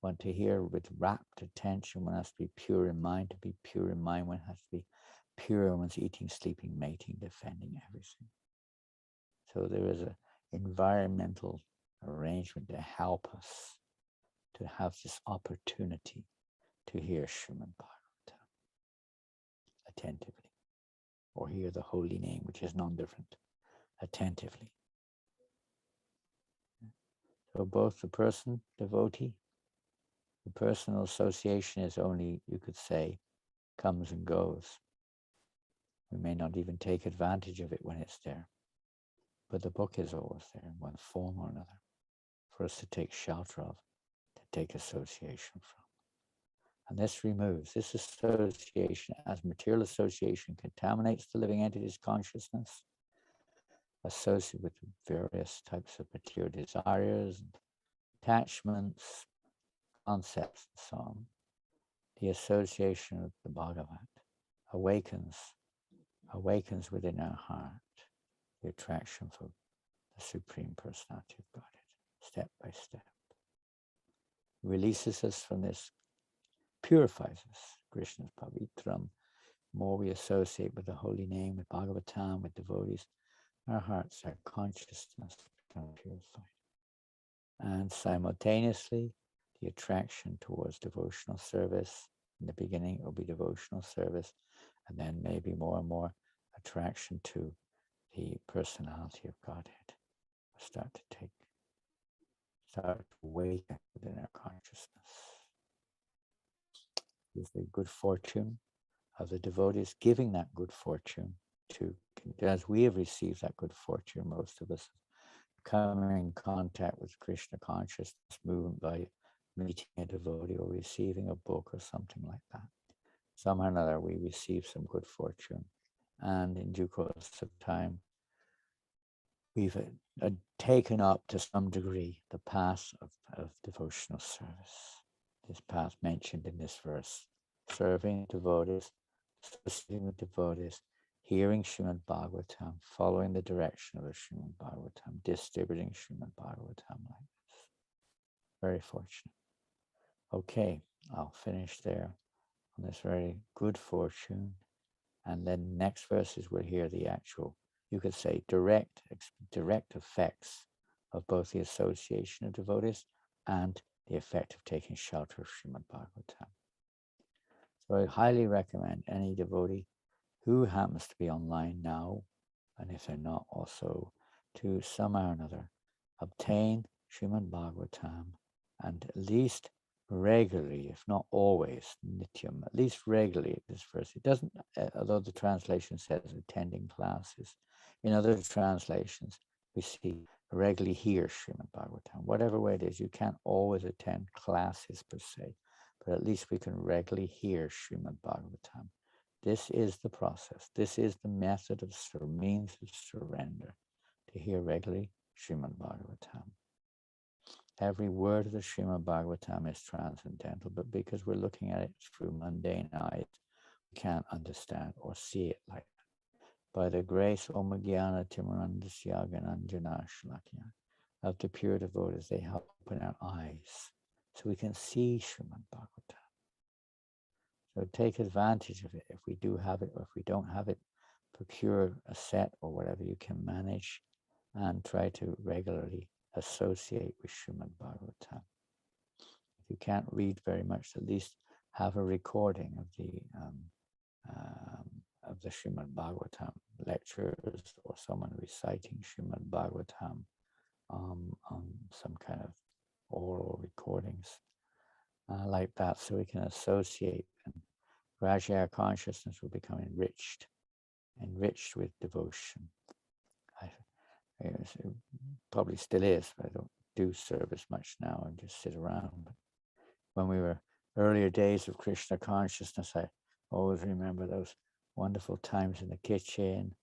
Want to hear with rapt attention, one has to be pure in mind. To be pure in mind, one has to be pure when one's eating, sleeping, mating, defending everything. So there is an environmental arrangement to help us to have this opportunity to hear Srimad Bhagavatam attentively, or hear the holy name, which is non-different, attentively. So both the person, devotee, the personal association is only, you could say, comes and goes. We may not even take advantage of it when it's there. But the book is always there in one form or another for us to take shelter of, to take association from. And this removes, this association, as material association contaminates the living entity's consciousness, associated with various types of material desires and attachments, concepts, and so on. The association of the Bhagavat awakens within our heart the attraction for the Supreme Personality of Godhead, step by step. Releases us from this, purifies us. Krishna's pavitram. More we associate with the holy name, with Bhagavatam, with devotees, our hearts, our consciousness become purified. And simultaneously, the attraction towards devotional service. In the beginning, it will be devotional service, and then maybe more and more attraction to the personality of Godhead will start to awaken within our consciousness. Is the good fortune of the devotees giving that good fortune to, as we have received that good fortune, most of us coming in contact with Krishna consciousness movement by meeting a devotee or receiving a book or something like that. Somehow or another, we receive some good fortune. And in due course of time, we've taken up to some degree the path of devotional service. This path mentioned in this verse, serving devotees, associating with devotees, hearing Srimad Bhagavatam, following the direction of the Srimad Bhagavatam, distributing Srimad Bhagavatam like this. Very fortunate. Okay, I'll finish there on this very good fortune. And then next verses we'll hear the actual, you could say, direct effects of both the association of devotees and the effect of taking shelter of Srimad Bhagavatam. So I highly recommend any devotee who happens to be online now, and if they're not also, to somehow or another obtain Srimad Bhagavatam and at least regularly, if not always, nityam, at least regularly at this verse. It doesn't, although the translation says attending classes, in other translations, we see regularly hear Srimad Bhagavatam. Whatever way it is, you can't always attend classes per se, but at least we can regularly hear Srimad Bhagavatam. This is the process. This is the method of means of surrender, to hear regularly Srimad Bhagavatam. Every word of the Srimad Bhagavatam is transcendental, but because we're looking at it through mundane eyes, we can't understand or see it like that. By the grace Omagyana Timarandasya Gananjana Shlakya of the pure devotees, they help open our eyes so we can see Srimad Bhagavatam. So take advantage of it. If we do have it, or if we don't have it, procure a set or whatever you can manage and try to regularly associate with Srimad Bhagavatam. If you can't read very much, at least have a recording of the Srimad Bhagavatam lectures or someone reciting Srimad Bhagavatam on some kind of oral recordings like that, so we can associate, and gradually our consciousness will become enriched with devotion. It probably still is, but I don't do service much now and just sit around. But when we were earlier days of Krishna consciousness, I always remember those wonderful times in the kitchen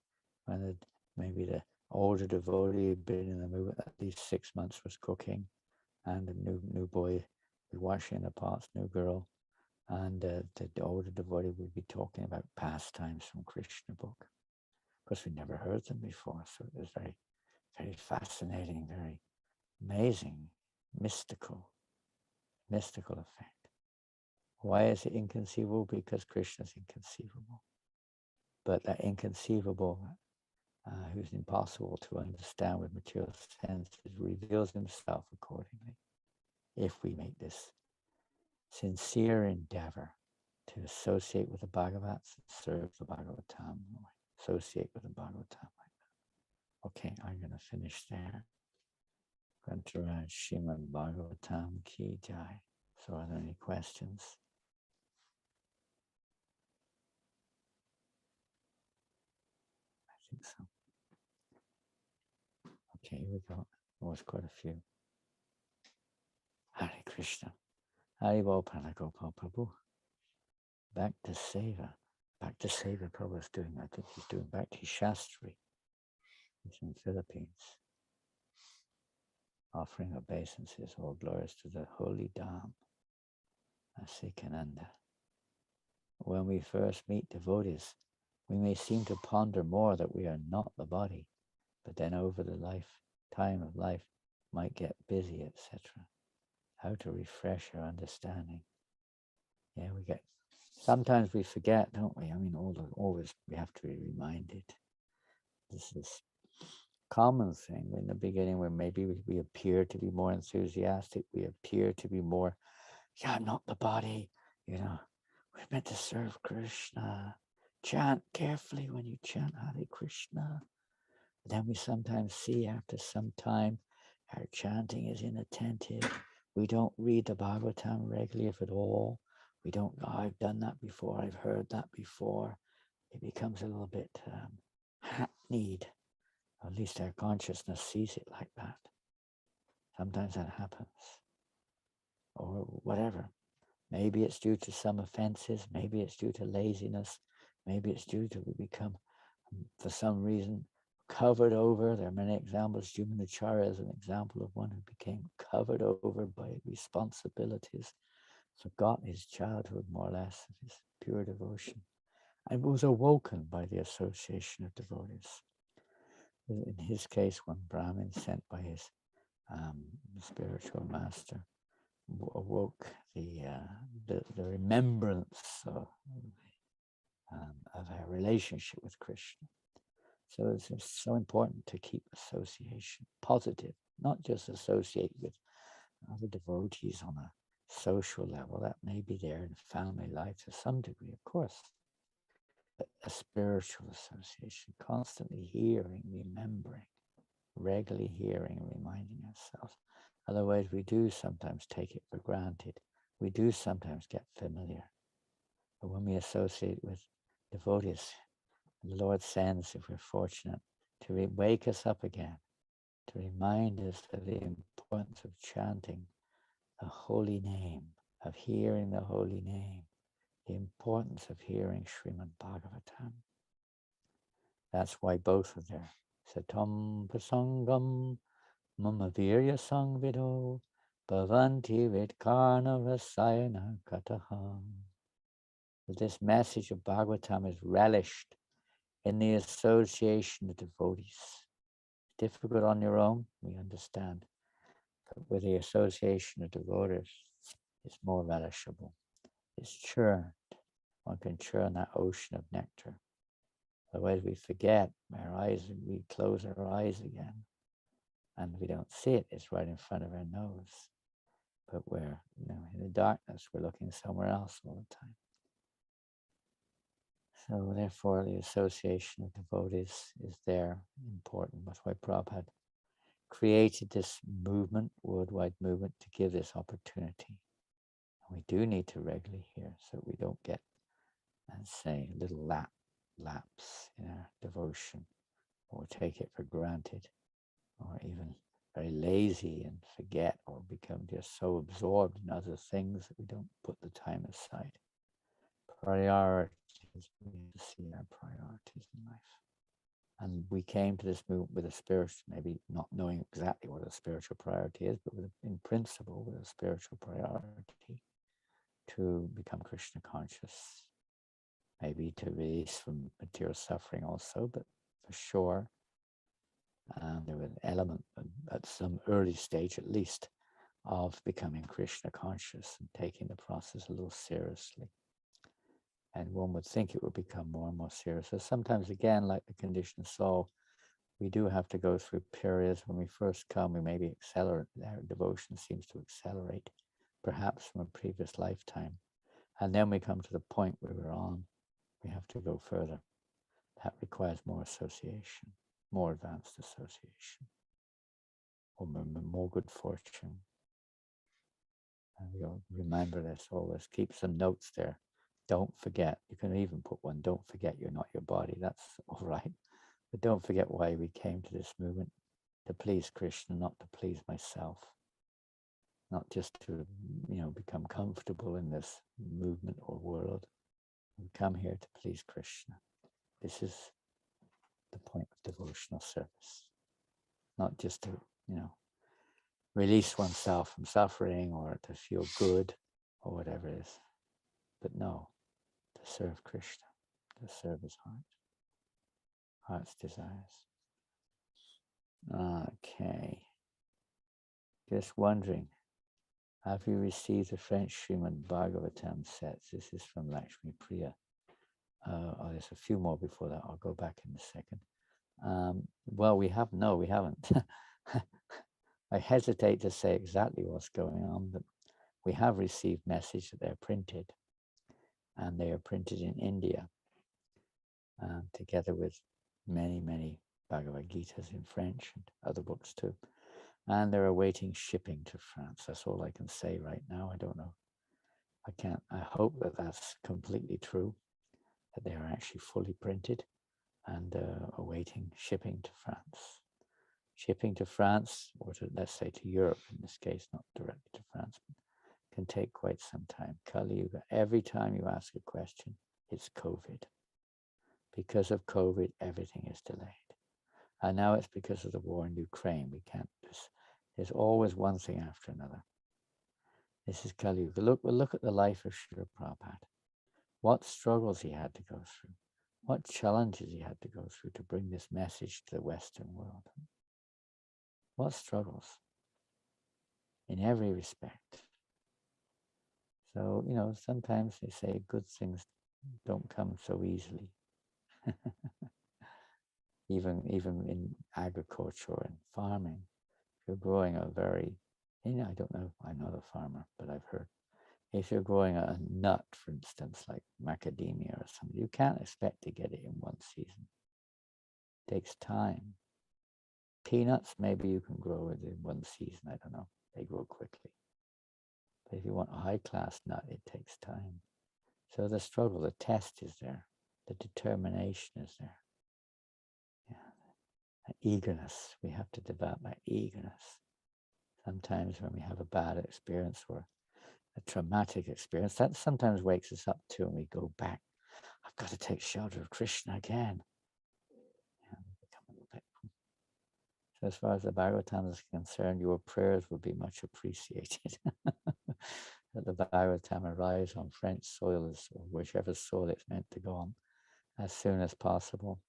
when maybe the older devotee had been in the movement at least 6 months, was cooking, and the new boy was washing the pots, new girl, and the older devotee would be talking about pastimes from Krishna book. Of course, we never heard them before, so it was very, very fascinating, very amazing, mystical effect. Why is it inconceivable? Because Krishna is inconceivable. But that inconceivable, who's impossible to understand with material senses, reveals himself accordingly. If we make this sincere endeavor to associate with the Bhagavats, serve the Bhagavatam, associate with the Bhagavatam like that. Okay, I'm going to finish there. Grantaraj Srimad Bhagavatam Ki Jai. So are there any questions? I think so. Okay, here we go. There was quite a few. Hare Krishna. Haribol Pranagopal Prabhu. Back to Seva. Prabhu's doing, I think he's doing Bhakti Shastri. He's in the Philippines. Offering obeisances, all glories to the holy Dham, Asikananda. When we first meet devotees, we may seem to ponder more that we are not the body, but then over the time of life might get busy, etc. How to refresh our understanding. Yeah, sometimes we forget, don't we? I mean, always we have to be reminded. This is a common thing in the beginning, where maybe we appear to be more enthusiastic, we appear to be more, I'm not the body, we're meant to serve Krishna. Chant carefully when you chant Hare Krishna. Then we sometimes see after some time our chanting is inattentive. We don't read the Bhagavatam regularly, if at all. We don't, I've done that before, I've heard that before. It becomes a little bit hackneyed. At least our consciousness sees it like that. Sometimes that happens. Or whatever. Maybe it's due to some offenses. Maybe it's due to laziness. Maybe it's due to we become, for some reason, covered over. There are many examples. Jumanacharya is an example of one who became covered over by responsibilities, forgot his childhood more or less, of his pure devotion, and was awoken by the association of devotees. In his case, one Brahmin sent by his spiritual master awoke the remembrance of our relationship with Krishna. So it's just so important to keep association positive, not just associate with other devotees on a social level. That may be there in family life to some degree, of course. But a spiritual association, constantly hearing, remembering, regularly hearing and reminding ourselves. Otherwise, we do sometimes take it for granted. We do sometimes get familiar. But when we associate with devotees, the Lord sends, if we're fortunate, to wake us up again, to remind us of the importance of chanting the holy name, of hearing the holy name, the importance of hearing Srimad Bhagavatam. That's why both are there. Satam prasangam mama virya sangvido bhavanti vidkarna rasayana kataham. This message of Bhagavatam is relished in the association of devotees. Difficult on your own, we understand. But with the association of devotees, it's more relishable. It's churned. One can churn that ocean of nectar. Otherwise we forget our eyes, we close our eyes again and we don't see it. It's right in front of our nose. But we're, in the darkness, we're looking somewhere else all the time. So therefore the association of devotees is there, important. That's why Prabhupada created this movement, worldwide movement, to give this opportunity. And we do need to regularly hear so we don't get, let's say, a little lapse in our devotion, or take it for granted, or even very lazy and forget, or become just so absorbed in other things that we don't put the time aside. Priorities, we need to see our priorities in life. And we came to this movement with a spiritual, maybe not knowing exactly what a spiritual priority is, but in principle, with a spiritual priority to become Krishna conscious, maybe to release from material suffering also, but for sure, there was an element at some early stage, at least, of becoming Krishna conscious and taking the process a little seriously. And one would think it would become more and more serious. So sometimes, again, like the conditioned soul, we do have to go through periods when we first come, we maybe accelerate, our devotion seems to accelerate, perhaps from a previous lifetime. And then we come to the point where we're on, we have to go further. That requires more association, more advanced association, or more good fortune. And we'll remember this always. Keep some notes there. Don't forget. You can even put one, don't forget you're not your body. That's all right. But don't forget why we came to this movement, to please Krishna, not to please myself. Not just to, become comfortable in this movement or world. We come here to please Krishna. This is the point of devotional service. Not just to, release oneself from suffering or to feel good or whatever it is. But no, to serve Krishna, to serve his heart's desires. Okay. Just wondering, have you received the French Srimad Bhagavatam sets? This is from Lakshmi Priya. There's a few more before that. I'll go back in a second. Well, we haven't. I hesitate to say exactly what's going on, but we have received message that they're printed, and they are printed in India, together with many, many Bhagavad Gitas in French and other books too. And they're awaiting shipping to France. That's all I can say right now. I don't know. I hope that that's completely true, that they are actually fully printed and awaiting shipping to France. Shipping to France, or to, let's say, to Europe, in this case, not directly to France, can take quite some time. Kali Yuga, every time you ask a question, it's COVID. Because of COVID, everything is delayed. And now it's because of the war in Ukraine. We can't just, there's always one thing after another. This is Kali Yuga. Look at the life of Srila Prabhupada. What struggles he had to go through. What challenges he had to go through to bring this message to the Western world. What struggles? In every respect. So, sometimes they say good things don't come so easily. even in agriculture and farming, if you're growing a very, I don't know, I'm not a farmer, but I've heard, if you're growing a nut, for instance, like macadamia or something, you can't expect to get it in one season. It takes time. Peanuts, maybe you can grow it in one season. I don't know. They grow quickly. But if you want a high-class nut, it takes time. So the struggle, the test is there. The determination is there. Yeah. An eagerness. We have to develop that eagerness. Sometimes when we have a bad experience or a traumatic experience, that sometimes wakes us up too, and we go back. I've got to take shelter of Krishna again. So as far as the Bhagavatam is concerned, your prayers would be much appreciated. That the Bhagavatam arrives on French soil or whichever soil it's meant to go on as soon as possible,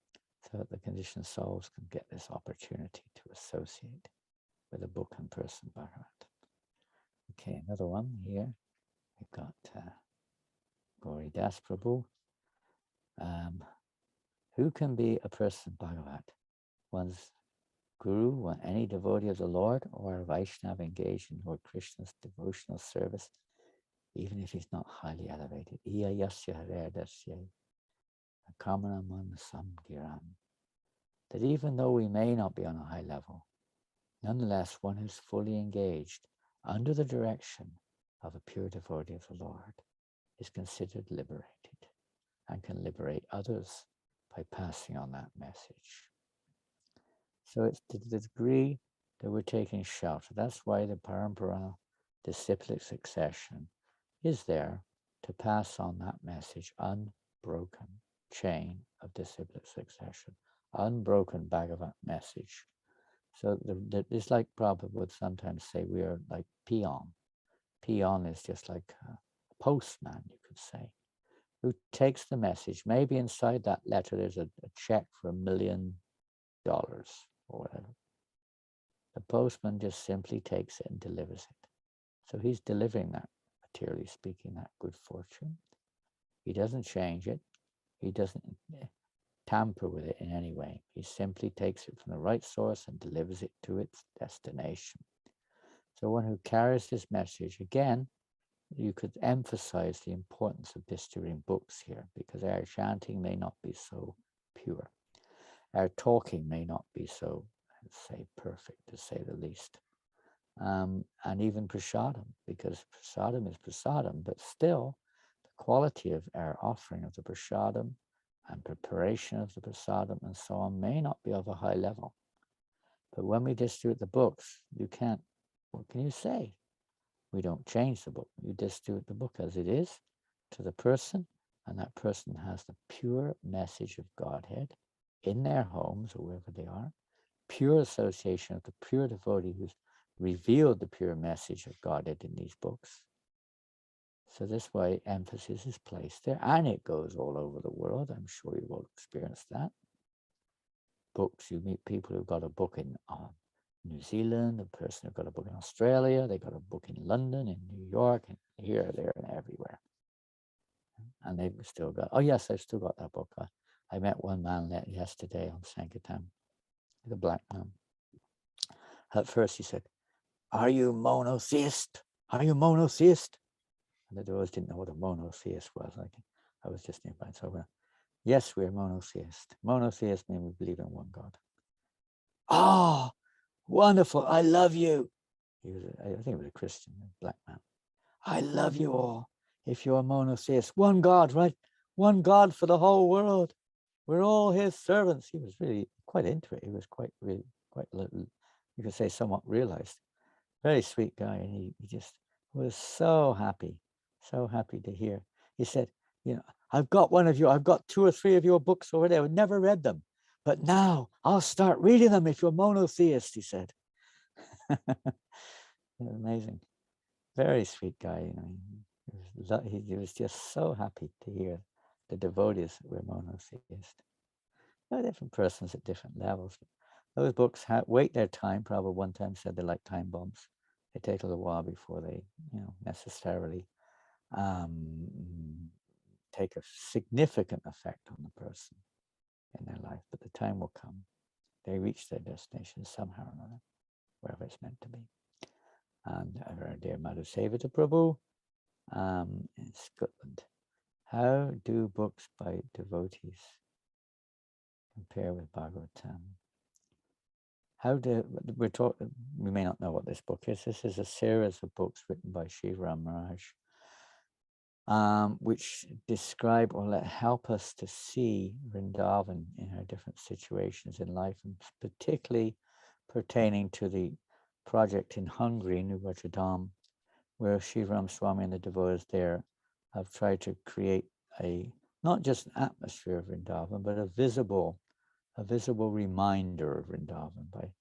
so that the conditioned souls can get this opportunity to associate with the book and person Bhagavat. Okay, another one here. We've got Gauri Das Prabhu. Who can be a person Bhagavat? One's Guru, any devotee of the Lord, or a Vaishnava engaged in Lord Krishna's devotional service, even if he's not highly elevated. Iya yasya haredasya kamanaman samgiram. That even though we may not be on a high level, nonetheless one who's fully engaged under the direction of a pure devotee of the Lord is considered liberated and can liberate others by passing on that message. So it's to the degree that we're taking shelter. That's why the parampara, disciplic succession, is there to pass on that message, unbroken chain of disciplic succession, unbroken Bhagavat message. So it's like Prabhupada would sometimes say, we are like peon. Peon is just like a postman, you could say, who takes the message. Maybe inside that letter there's a check for $1 million or whatever. The postman just simply takes it and delivers it. So he's delivering that, materially speaking, that good fortune. He doesn't change it. He doesn't tamper with it in any way. He simply takes it from the right source and delivers it to its destination. So one who carries this message, again, you could emphasize the importance of distributing books here, because our chanting may not be so pure. Our talking may not be so, let's say, perfect, to say the least. And even prasadam, because prasadam is prasadam, but still the quality of our offering of the prasadam and preparation of the prasadam and so on may not be of a high level. But when we distribute the books, you can't, what can you say? We don't change the book. You distribute the book as it is to the person, and that person has the pure message of Godhead in their homes or wherever they are, pure association of the pure devotee who's revealed the pure message of Godhead in these books. So this way emphasis is placed there, and it goes all over the world. I'm sure you've all experienced that. Books, you meet people who've got a book in New Zealand, a person who got a book in Australia, they got a book in London, in New York, and here, there, and everywhere. And they've still got, oh yes, I've still got that book. I met one man yesterday on Sankirtan, the black man. At first he said, "Are you monotheist? Are you monotheist?" And the Doors didn't know what a monotheist was. I was just nearby. So I went, "Yes, we're monotheist. Monotheist means we believe in one God." "Oh, wonderful. I love you." I think he was a Christian, a black man. "I love you all. If you're a monotheist, one God, right? One God for the whole world. We're all his servants." He was really quite into it. He was quite, you could say, somewhat realized. Very sweet guy. And he just was so happy to hear. He said, "I've got 2 or 3 of your books over there. I've never read them. But now I'll start reading them if you're monotheist," he said. Amazing. Very sweet guy. He was just so happy to hear the devotees were monotheist. There are different persons at different levels. Those books wait their time. Prabhupada one time said they're like time bombs. They take a little while before they, necessarily take a significant effect on the person in their life. But the time will come. They reach their destination somehow or another, wherever it's meant to be. And our dear Madhu Sevita Prabhu in Scotland. How do books by devotees compare with Bhagavatam? We may not know what this book is. This is a series of books written by Shivaram Maharaj, which describe or help us to see Vrindavan in our different situations in life, and particularly pertaining to the project in Hungary, New Vajradam, where Shivaram Swami and the devotees there have tried to create not just an atmosphere of Vrindavan, but a visible reminder of Vrindavan.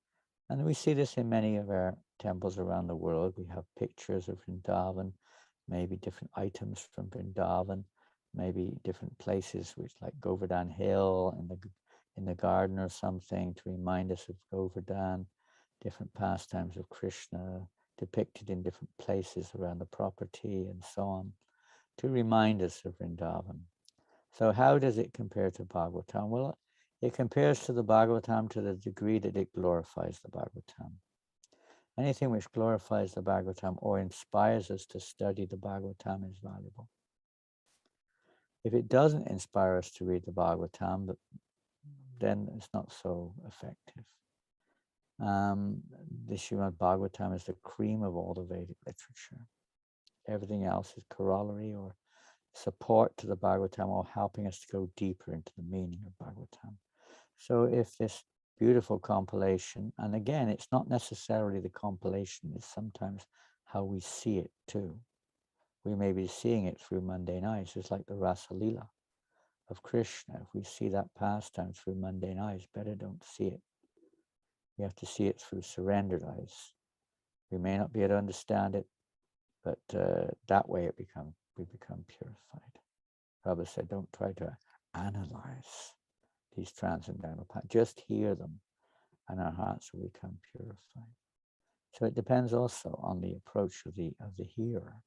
And we see this in many of our temples around the world. We have pictures of Vrindavan, maybe different items from Vrindavan, maybe different places, which like Govardhan Hill in the garden or something, to remind us of Govardhan, different pastimes of Krishna depicted in different places around the property and so on, to remind us of Vrindavan. So how does it compare to Bhagavatam? Well, it compares to the Bhagavatam to the degree that it glorifies the Bhagavatam. Anything which glorifies the Bhagavatam or inspires us to study the Bhagavatam is valuable. If it doesn't inspire us to read the Bhagavatam, then it's not so effective. The Srimad Bhagavatam is the cream of all the Vedic literature. Everything else is corollary or support to the Bhagavatam, or helping us to go deeper into the meaning of Bhagavatam. So if this beautiful compilation, and again, it's not necessarily the compilation, it's sometimes how we see it too. We may be seeing it through mundane eyes. It's like the Rasa Lila of Krishna. If we see that pastime through mundane eyes, better don't see it. We have to see it through surrendered eyes. We may not be able to understand it, but that way we become purified. Prabhupada said, don't try to analyze these transcendental paths. Just hear them, and our hearts will become purified. So it depends also on the approach of the hearer.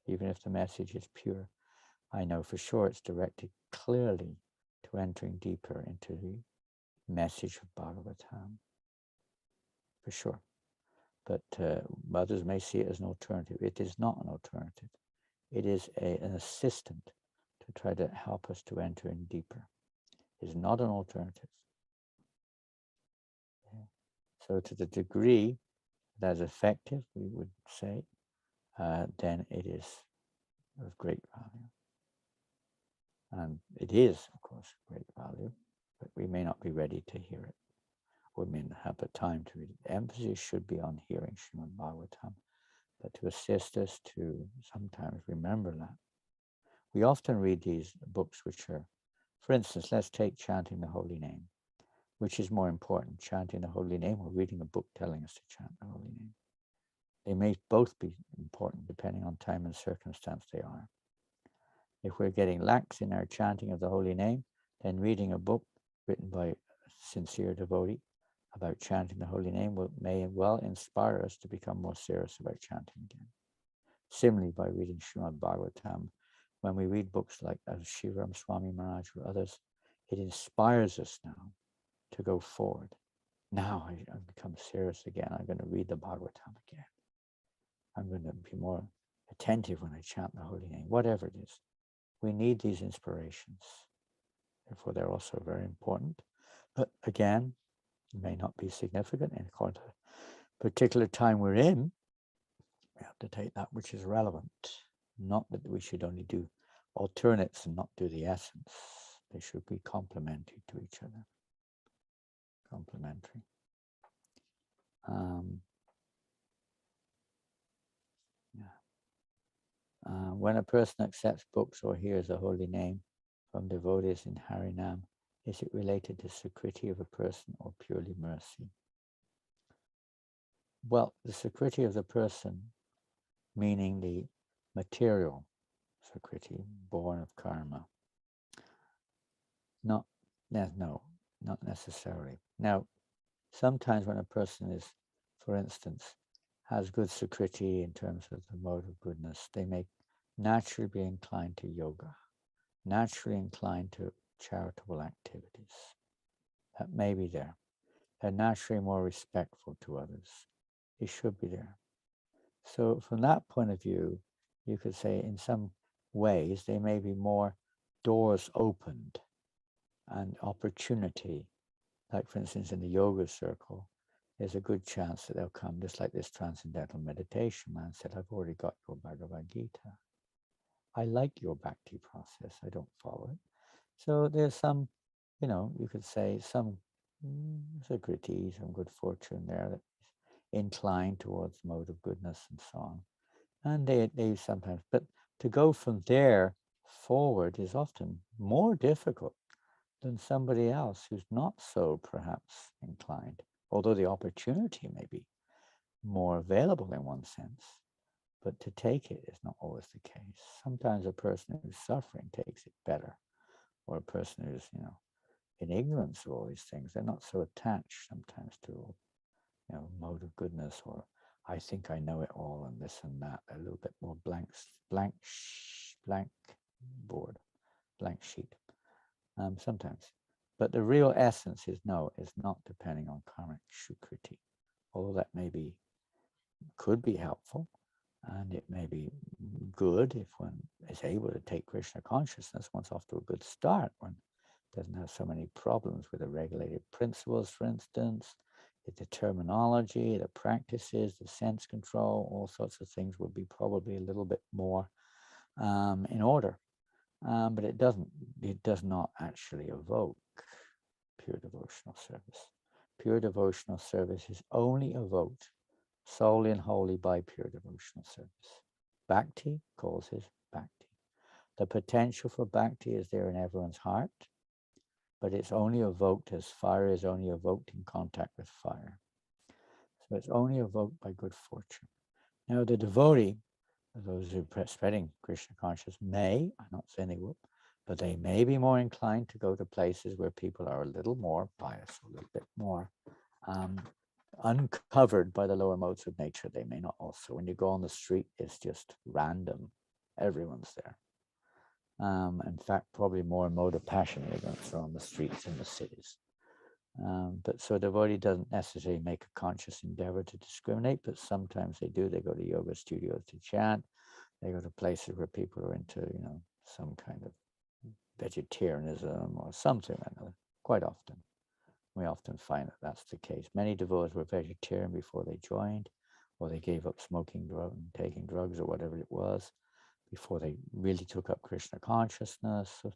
Even if the message is pure, I know for sure it's directed clearly to entering deeper into the message of Bhagavatam. For sure. But others may see it as an alternative. It is not an alternative. It is an assistant to try to help us to enter in deeper. It is not an alternative. Yeah. So to the degree that is effective, we would say, then it is of great value. And it is, of course, of great value, but we may not be ready to hear it. We may not have the time to read it. The emphasis should be on hearing Srimad Bhagavatam, but to assist us to sometimes remember that. We often read these books which are, for instance, let's take chanting the holy name. Which is more important, chanting the holy name or reading a book telling us to chant the holy name? They may both be important depending on time and circumstance they are. If we're getting lax in our chanting of the holy name, then reading a book written by a sincere devotee about chanting the holy name may well inspire us to become more serious about chanting again. Similarly, by reading Srimad Bhagavatam, when we read books like Shivaram Swami Maharaj or others, it inspires us now to go forward. Now I become serious again. I'm going to read the Bhagavatam again. I'm going to be more attentive when I chant the holy name, whatever it is. We need these inspirations. Therefore, they're also very important. But again, it may not be significant in according to the particular time we're in. We have to take that which is relevant. Not that we should only do alternates and not do the essence. They should be complementary to each other. Complementary. When a person accepts books or hears a holy name from devotees in Harinam, is it related to Sukriti of a person or purely mercy? Well, the Sukriti of the person, meaning the material Sukriti, born of karma. No, not necessarily. Now, sometimes when a person is, for instance, has good Sukriti in terms of the mode of goodness, they may naturally be inclined to yoga, naturally inclined to charitable activities. That may be there. They're naturally more respectful to others. They should be there. So from that point of view, you could say in some ways they may be more doors opened and opportunity. Like for instance, in the yoga circle, there's a good chance that they'll come, just like this transcendental meditation man said, I've already got your Bhagavad Gita. I like your bhakti process. I don't follow it. So there's some, you could say some Sukriti, some good fortune there that is inclined towards the mode of goodness and so on. And they sometimes, but to go from there forward is often more difficult than somebody else who's not so perhaps inclined, although the opportunity may be more available in one sense, but to take it is not always the case. Sometimes a person who's suffering takes it better, or a person who's, in ignorance of all these things, they're not so attached sometimes to, mode of goodness, or I think I know it all and this and that, a little bit more blank board, blank sheet. Sometimes. But the real essence is not depending on karmic sukriti, although that could be helpful, and it may be good if one is able to take Krishna consciousness. One's off to a good start. One doesn't have so many problems with the regulated principles, for instance, the terminology, the practices, the sense control, all sorts of things would be probably a little bit more in order. But it does not actually evoke pure devotional service. Pure devotional service is only evoked solely and wholly by pure devotional service. Bhakti causes bhakti. The potential for bhakti is there in everyone's heart, but it's only evoked as fire is only evoked in contact with fire. So it's only evoked by good fortune. Now the devotee, those who are spreading Krishna consciousness I'm not saying they will, but they may be more inclined to go to places where people are a little more biased, a little bit more uncovered by the lower modes of nature. They may not also. When you go on the street, it's just random. Everyone's there. In fact, probably more mode of passion ignorance are on the streets in the cities. But so a devotee doesn't necessarily make a conscious endeavor to discriminate, but sometimes they do. They go to yoga studios to chant. They go to places where people are into, some kind of vegetarianism or something or another. Quite often, we often find that that's the case. Many devotees were vegetarian before they joined, or they gave up smoking, taking drugs, or whatever it was, before they really took up Krishna consciousness. So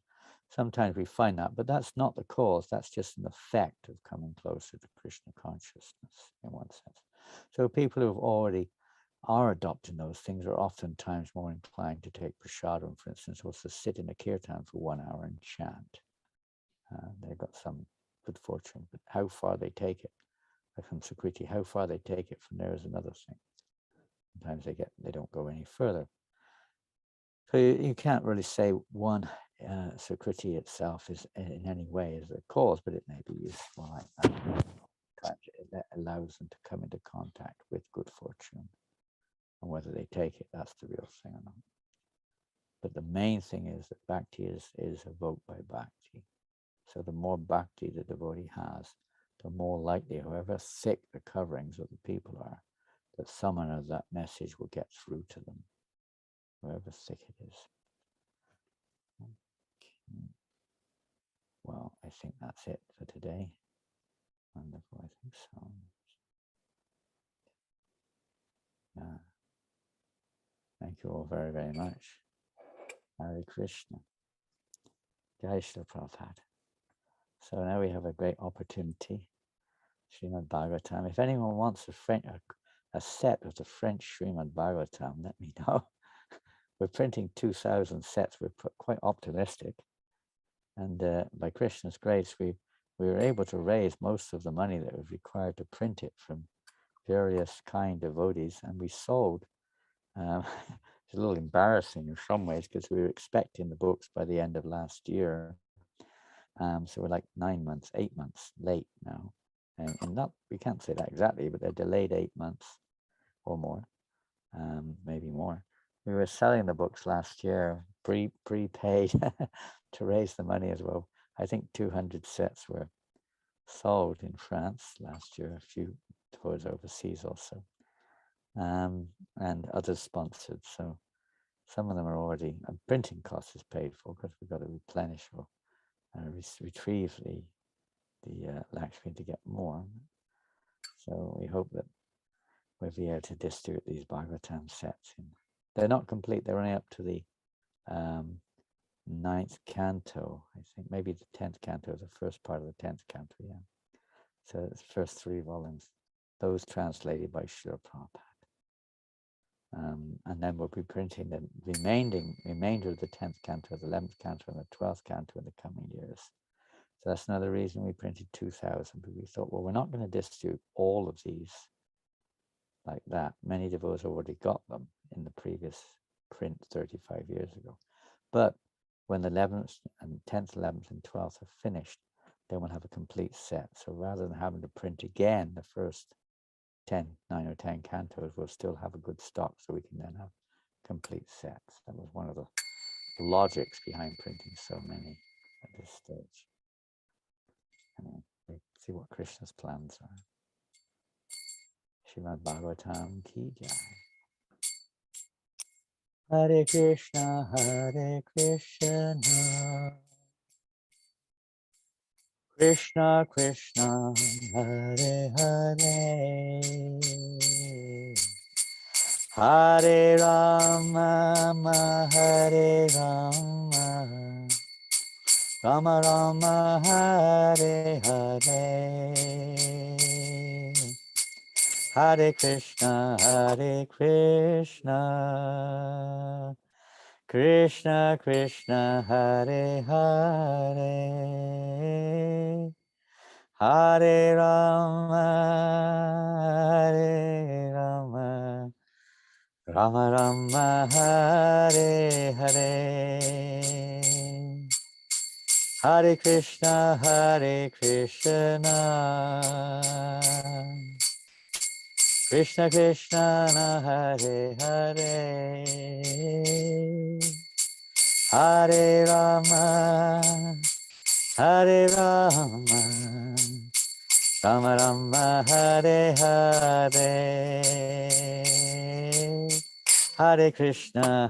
sometimes we find that, but that's not the cause. That's just an effect of coming closer to Krishna consciousness in one sense. So people who have already are adopting those things are oftentimes more inclined to take prasadam, for instance, or to sit in a kirtan for 1 hour and chant. They've got some good fortune, but how far they take it, like from Sukriti, how far they take it from there is another thing. Sometimes they don't go any further. So you can't really say one Sukriti itself is in any way is a cause, but it may be useful like that. It allows them to come into contact with good fortune. And whether they take it, that's the real thing or not. But the main thing is that bhakti is evoked by bhakti. So the more bhakti the devotee has, the more likely, however thick the coverings of the people are, that someone of that message will get through to them, however thick it is. Okay. Well, I think that's it for today. Wonderful, I think so. Yeah. Thank you all very, very much. Hare Krishna. Jai Shri Prabhupada. So now we have a great opportunity. Srimad Bhagavatam. If anyone wants a set of the French Srimad Bhagavatam, let me know. We're printing 2,000 sets. We're quite optimistic. And by Krishna's grace, we were able to raise most of the money that was required to print it from various kind devotees. And we sold. It's a little embarrassing in some ways because we were expecting the books by the end of last year. So we're like 9 months, 8 months late now. And not, we can't say that exactly, but they're delayed 8 months or more, maybe more. we were selling the books last year, prepaid to raise the money as well. I think 200 sets were sold in France last year, a few tours overseas also, and others sponsored. So some of them are already, printing costs is paid for because we've got to replenish or retrieve the Lakshmi to get more. So we hope that we'll be able to distribute these Bhagavatam sets. They're not complete, they're only up to the 9th canto, I think, maybe the 10th canto, the first part of the 10th canto, yeah. So it's the first 3 volumes, those translated by Srila Prabhupada. And then we'll be printing the remainder of the 10th canto, the 11th canto, and the 12th canto in the coming years. So that's another reason we printed 2,000, but we thought, well, we're not going to distribute all of these like that. Many devotees already got them in the previous print 35 years ago. But when the 11th and 10th, 11th, and 12th are finished, then we'll have a complete set. So rather than having to print again the first 9 or 10 cantos, we'll still have a good stock so we can then have complete sets. That was one of the logics behind printing so many at this stage. And we'll see what Krishna's plans are. Srimad Bhagavatam ki jai. Hare Krishna, Krishna Krishna, Hare Hare, Hare Rama, Hare Rama, Rama Rama, Hare Hare, Hare Krishna, Krishna Krishna, Hare Hare, Hare Rama, Rama Rama, Hare Hare, Hare Krishna, Krishna Krishna, Hare Hare, Hare Rama, Rama Rama, Hare Hare, Hare Krishna,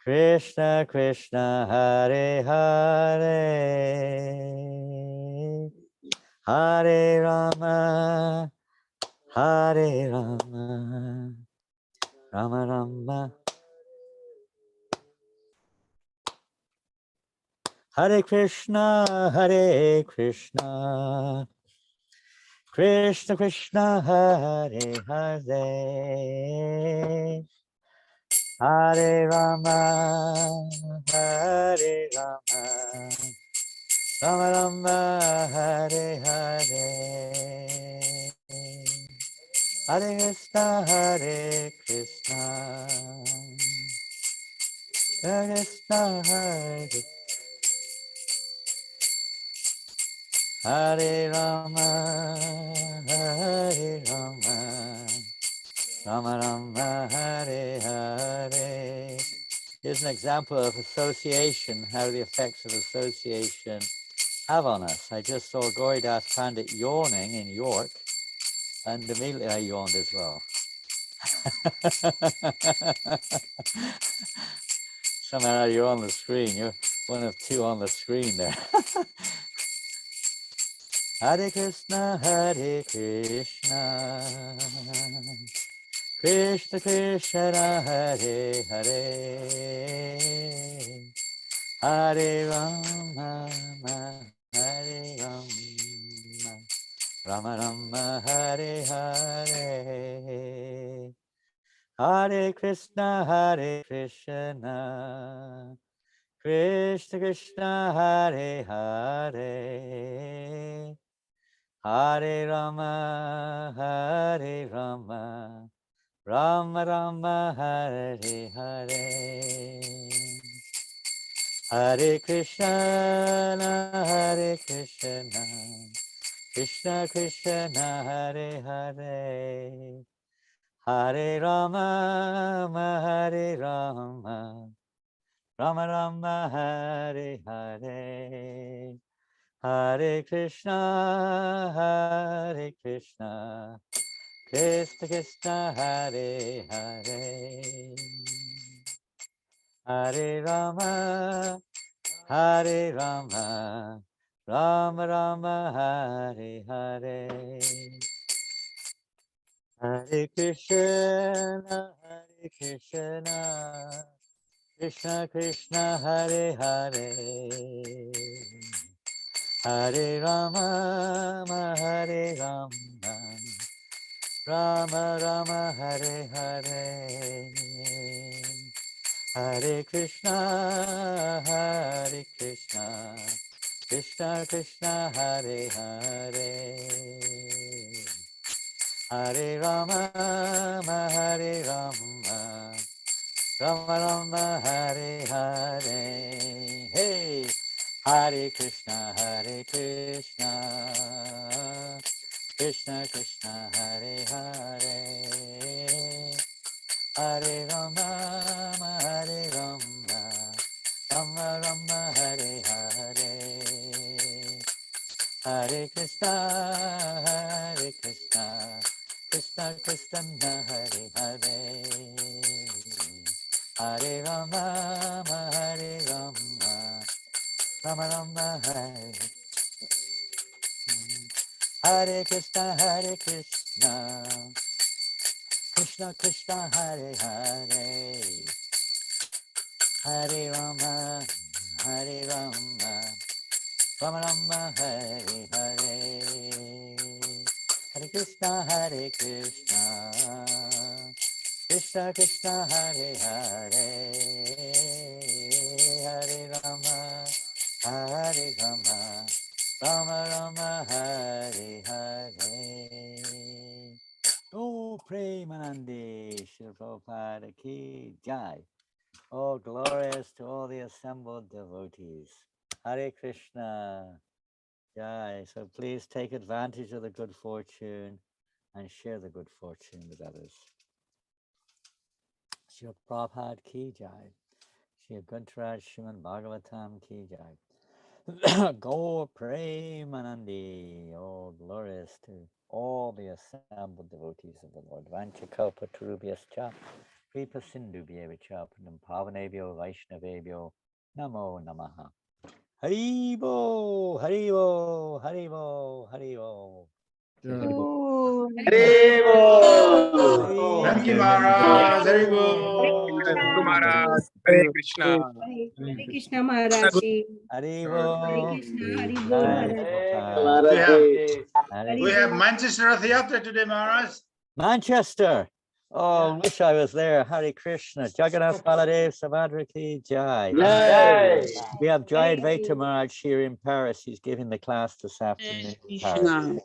Krishna Krishna, Hare Hare, Hare Rama, Rama Rama, Hare Krishna, Krishna Krishna, Hare Hare, Hare Rama, Rama Rama, Hare Hare, Hare Krishna, Hare Krishna, Hare Krishna, Hare Rama, Rama Rama, Hare Hare. Here's an example of association, how the effects of association have on us. I just saw Gauridas Pandit yawning in York, and immediately I yawned as well. Somehow you're on the screen. You're one of 2 on the screen there. Hare Krishna, Krishna Krishna, Hare Hare, Hare Rama, Hare Rama, Rama Rama, Hare Hare, Hare Krishna, Krishna Krishna, Hare Hare, Hare Rama, Rama Rama, Hare Hare, Hare Krishna, Krishna Krishna, Hare Hare, Hare Rama, Hare Rama, Rama Rama, Hare Hare, Hare Krishna, Hare Krishna, Krishna Krishna, Hare Hare, Hare Rama, Hare Rama, Rama Rama, Hare Hare, Hare Krishna, Hare Krishna, Krishna Krishna, Hare Hare, Hare Rama, Hare Rama, Rama Rama, Hare Hare, Hare Krishna, Hare Krishna, Krishna Krishna, Hare Hare, Hare Rama, Hare Rama, Rama Rama, Hare Hare. Hey, Hare Krishna, Krishna Krishna, Hare Hare, Hare Rama, Hare Rama, Rama Rama, Hare Hare, Hare Krishna, Krishna Krishna, Hare Hare, Hare Rama, Hare Rama, Rama Rama, Hare Krishna, Krishna Krishna, Hare Hare, Hare Rama, Hare Rama, Rama Rama, Hare Hare, Hare Krishna, Krishna Krishna, Hare Hare, Hare Rama, Hare Rama, Rama Rama, Hare Hare. Oh, Premanandi, Srila Prabhupada Ki Jai. Oh, glorious to all the assembled devotees. Hare Krishna. Jai. So please take advantage of the good fortune and share the good fortune with others. Srila Prabhupada Ki Jai. Srila Guntaraj Srimad Bhagavatam Ki Jai. Go Premanandi. Oh, glorious to all the assembled devotees of the Lord. Vanchakalpa Turubhyascha. Kripa Sindhu Bhyevacha. Purnam Pavanebhyo Vaishnavebhyo. Namo Namaha. Haribo, Haribo, Haribo, Haribo. Oh, Haribo. Thank you, Maharaj. Haribo. Maharaj, Hare Krishna. Hare Krishna Maharaj Ji. Haribo. Hare Krishna, Hari Bol Maharaj. We have Manchester Rath Yatra today, Maharaj. Manchester. Oh, wish I was there. Hare Krishna. Jagannath Baladev Subhadra Ki Jai. We have Jai Advaita Maharaj here in Paris. He's giving the class this afternoon in Paris.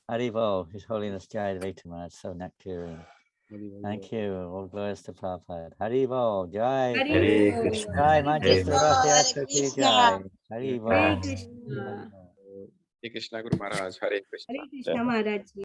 Haribo, His Holiness Jai Advaita Maharaj, so nectarian. Thank you. All glories to Prabhupada. Haribo, Jai. Hare Krishna. Jai Manchester Rath Yatra Ki Jai. Haribo. Hare Krishna. Hare Krishna Guru Maharaj, Hare Krishna. Hare Krishna Maharaj Ji.